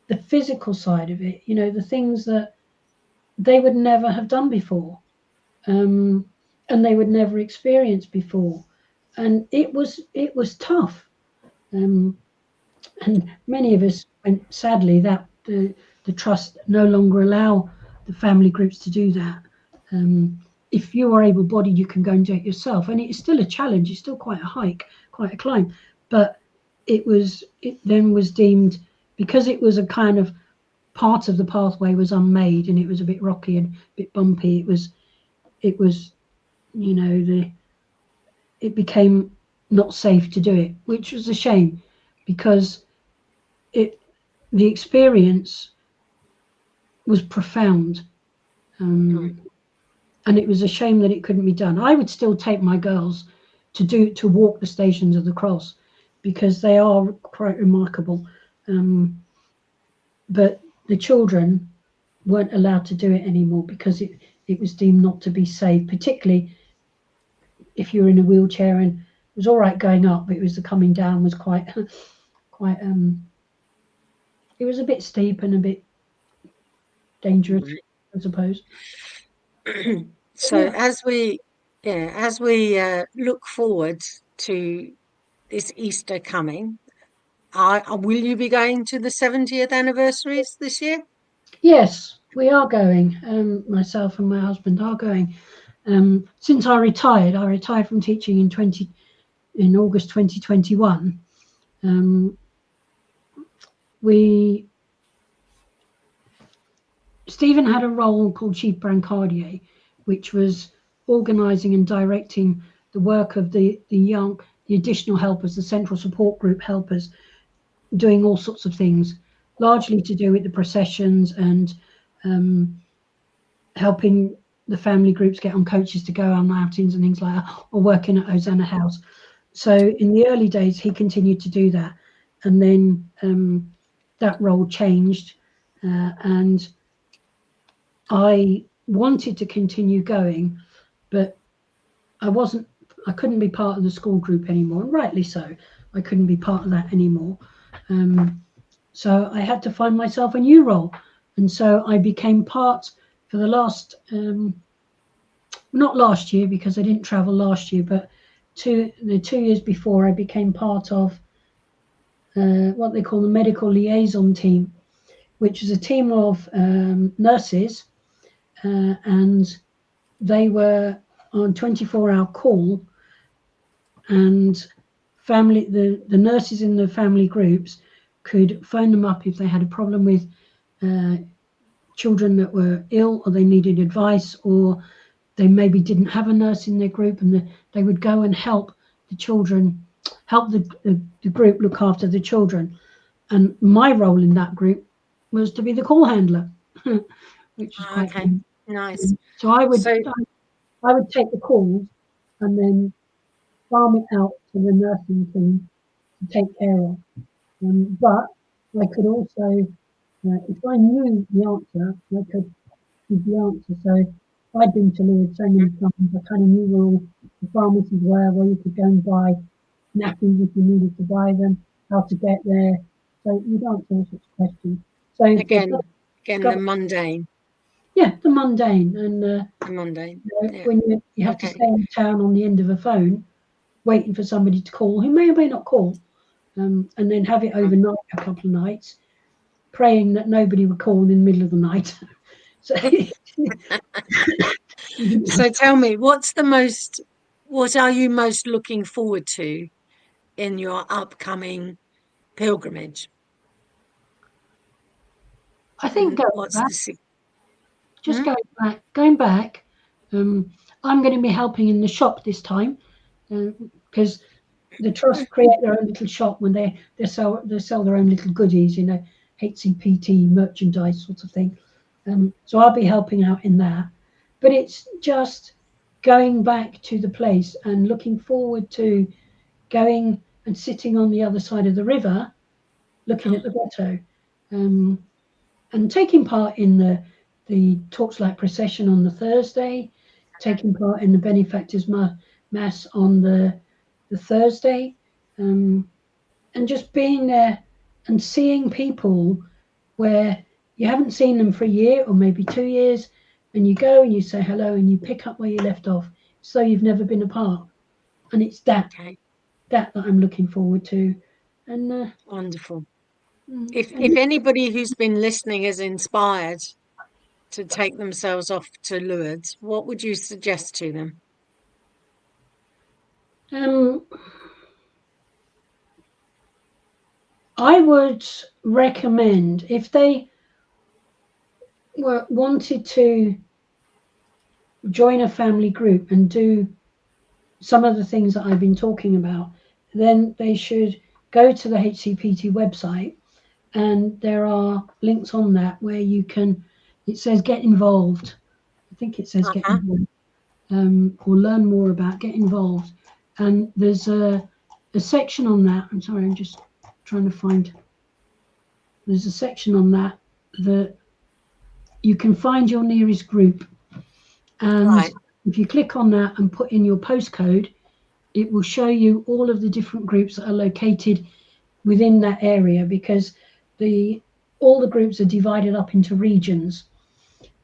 the physical side of it, you know, the things that they would never have done before, and they would never experience before, and it was tough, and many of us went, sadly, that the trust no longer allow the family groups to do that. If you are able-bodied, you can go and do it yourself, and it's still a challenge. It's still quite a hike, quite a climb, but it then was deemed, because it was a kind of part of the pathway was unmade and it was a bit rocky and a bit bumpy. It was, you know, it became not safe to do it, which was a shame, because the experience was profound. And it was a shame that it couldn't be done. I would still take my girls to walk the Stations of the Cross, because they are quite remarkable. But the children weren't allowed to do it anymore because it was deemed not to be safe, particularly if you're in a wheelchair. And it was all right going up, but it was the coming down was quite it was a bit steep and a bit dangerous, I suppose. So Yeah. as we look forward to this Easter coming, will you be going to the 70th anniversaries this year? Yes, we are going. Myself and my husband are going. Since I retired from teaching in August 2021. Stephen had a role called Chief Brancardier, which was organising and directing the work of the additional helpers, the central support group helpers, doing all sorts of things, largely to do with the processions and helping the family groups get on coaches to go on outings and things like that, or working at Hosanna House. So in the early days, he continued to do that. And then that role changed, and I wanted to continue going, but I couldn't be part of the school group anymore, and rightly so. I couldn't be part of that anymore. So I had to find myself a new role. And so I became part for the last, not last year because I didn't travel last year, but the 2 years before, I became part of what they call the medical liaison team, which is a team of nurses, and they were on 24-hour call, and the nurses in the family groups could phone them up if they had a problem with children that were ill, or they needed advice, or they maybe didn't have a nurse in their group, and they would go and help the children, help the group look after the children. And my role in that group was to be the call handler, which is quite nice. So I would take the calls and then farm it out to the nursing team to take care of. But I could also, if I knew the answer, I could give the answer. So I'd been to Lourdes so many times, I kind of knew where all the pharmacies were, where you could go and buy nappies if you needed to buy them, how to get there. So you'd answer all sorts of questions. So again, the mundane. Yeah, the mundane. And the mundane. When you have to stay in town on the end of a phone, waiting for somebody to call, who may or may not call, and then have it overnight a couple of nights, praying that nobody would call in the middle of the night. So tell me, what are you most looking forward to in your upcoming pilgrimage? I think going back, I'm going to be helping in the shop this time, because the trust create their own little shop when they sell their own little goodies, HCPT merchandise sort of thing. So I'll be helping out in that. But it's just going back to the place and looking forward to going and sitting on the other side of the river, looking at the grotto, and taking part in the Torchlight procession on the Thursday, taking part in the benefactors mass on the Thursday, and just being there and seeing people where you haven't seen them for a year or maybe 2 years, and you go and you say hello and you pick up where you left off, so you've never been apart. And it's that I'm looking forward to. And wonderful. If anybody who's been listening is inspired to take themselves off to Lourdes, what would you suggest to them? I would recommend, if they wanted to join a family group and do some of the things that I've been talking about, then they should go to the HCPT website, and there are links on that where it says get involved, think it says get Uh-huh. involved, or learn more about, get involved. And there's a section on that. I'm sorry, I'm just trying to find. There's a section on that you can find your nearest group. And Right. if you click on that and put in your postcode, it will show you all of the different groups that are located within that area, because all the groups are divided up into regions.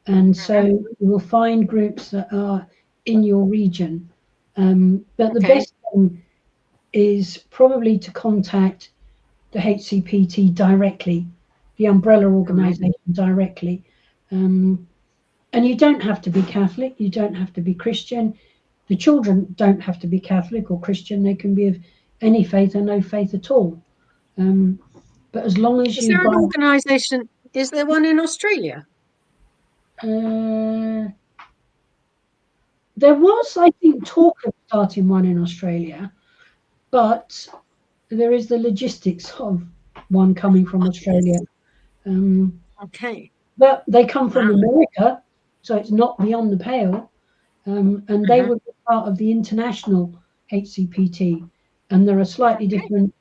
And so you will find groups that are in your region. But the best thing is probably to contact the HCPT directly, the umbrella organisation directly. And you don't have to be Catholic, you don't have to be Christian. The children don't have to be Catholic or Christian, they can be of any faith or no faith at all. But as long as Is there an organisation? Is there one in Australia? There was, I think, talk of starting one in Australia, but there is the logistics of one coming from Australia. Okay. But they come from America, so it's not beyond the pale. And they would be part of the international HCPT, and there are slightly different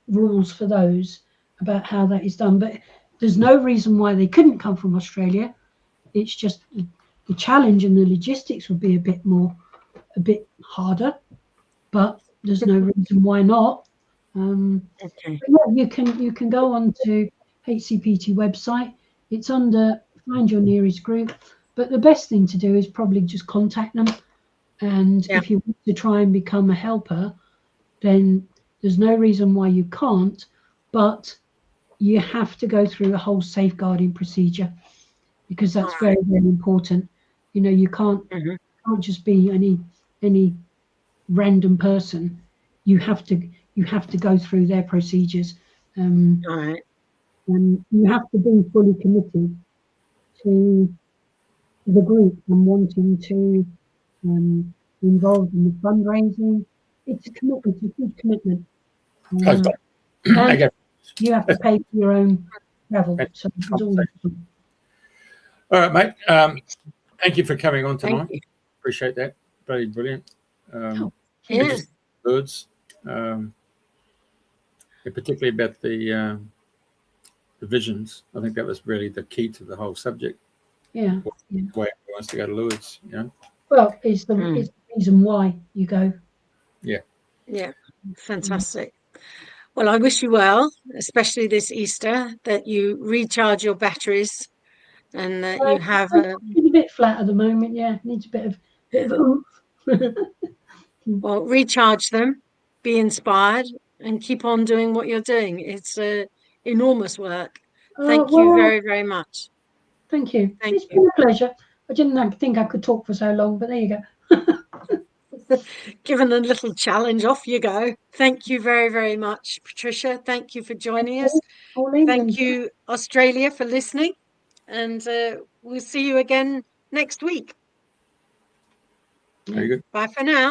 rules for those about how that is done. But there's no reason why they couldn't come from Australia. It's just the challenge and the logistics would be a bit harder, but there's no reason why not. Okay. Yeah, you can go on to HCPT website. It's under find your nearest group, but the best thing to do is probably just contact them. And if you want to try and become a helper, then there's no reason why you can't, but you have to go through a whole safeguarding procedure, because that's very, very important. You know, you can't just be any random person. You have to go through their procedures, and you have to be fully committed to the group and wanting to be involved in the fundraising. It's a commitment, it's a huge commitment. And you have to pay for your own travel. So all right, mate. Thank you for coming on tonight. Appreciate that. Very brilliant. Lourdes, particularly about the visions. I think that was really the key to the whole subject. Yeah. Why everyone wants to go to Lourdes, you know? Well, it's the reason why you go. Yeah. Yeah. Fantastic. Well, I wish you well, especially this Easter, that you recharge your batteries and that you have a bit flat at the moment. Yeah, needs a bit of oomph. Well, recharge them, be inspired, and keep on doing what you're doing. It's enormous work. Thank you very, very much. Thank you. It's been a pleasure. I didn't think I could talk for so long, but there you go. Given a little challenge, off you go. Thank you very, very much, Patricia. Thank you for joining us. Thank you, Australia, for listening. And we'll see you again next week. Very good. Bye for now.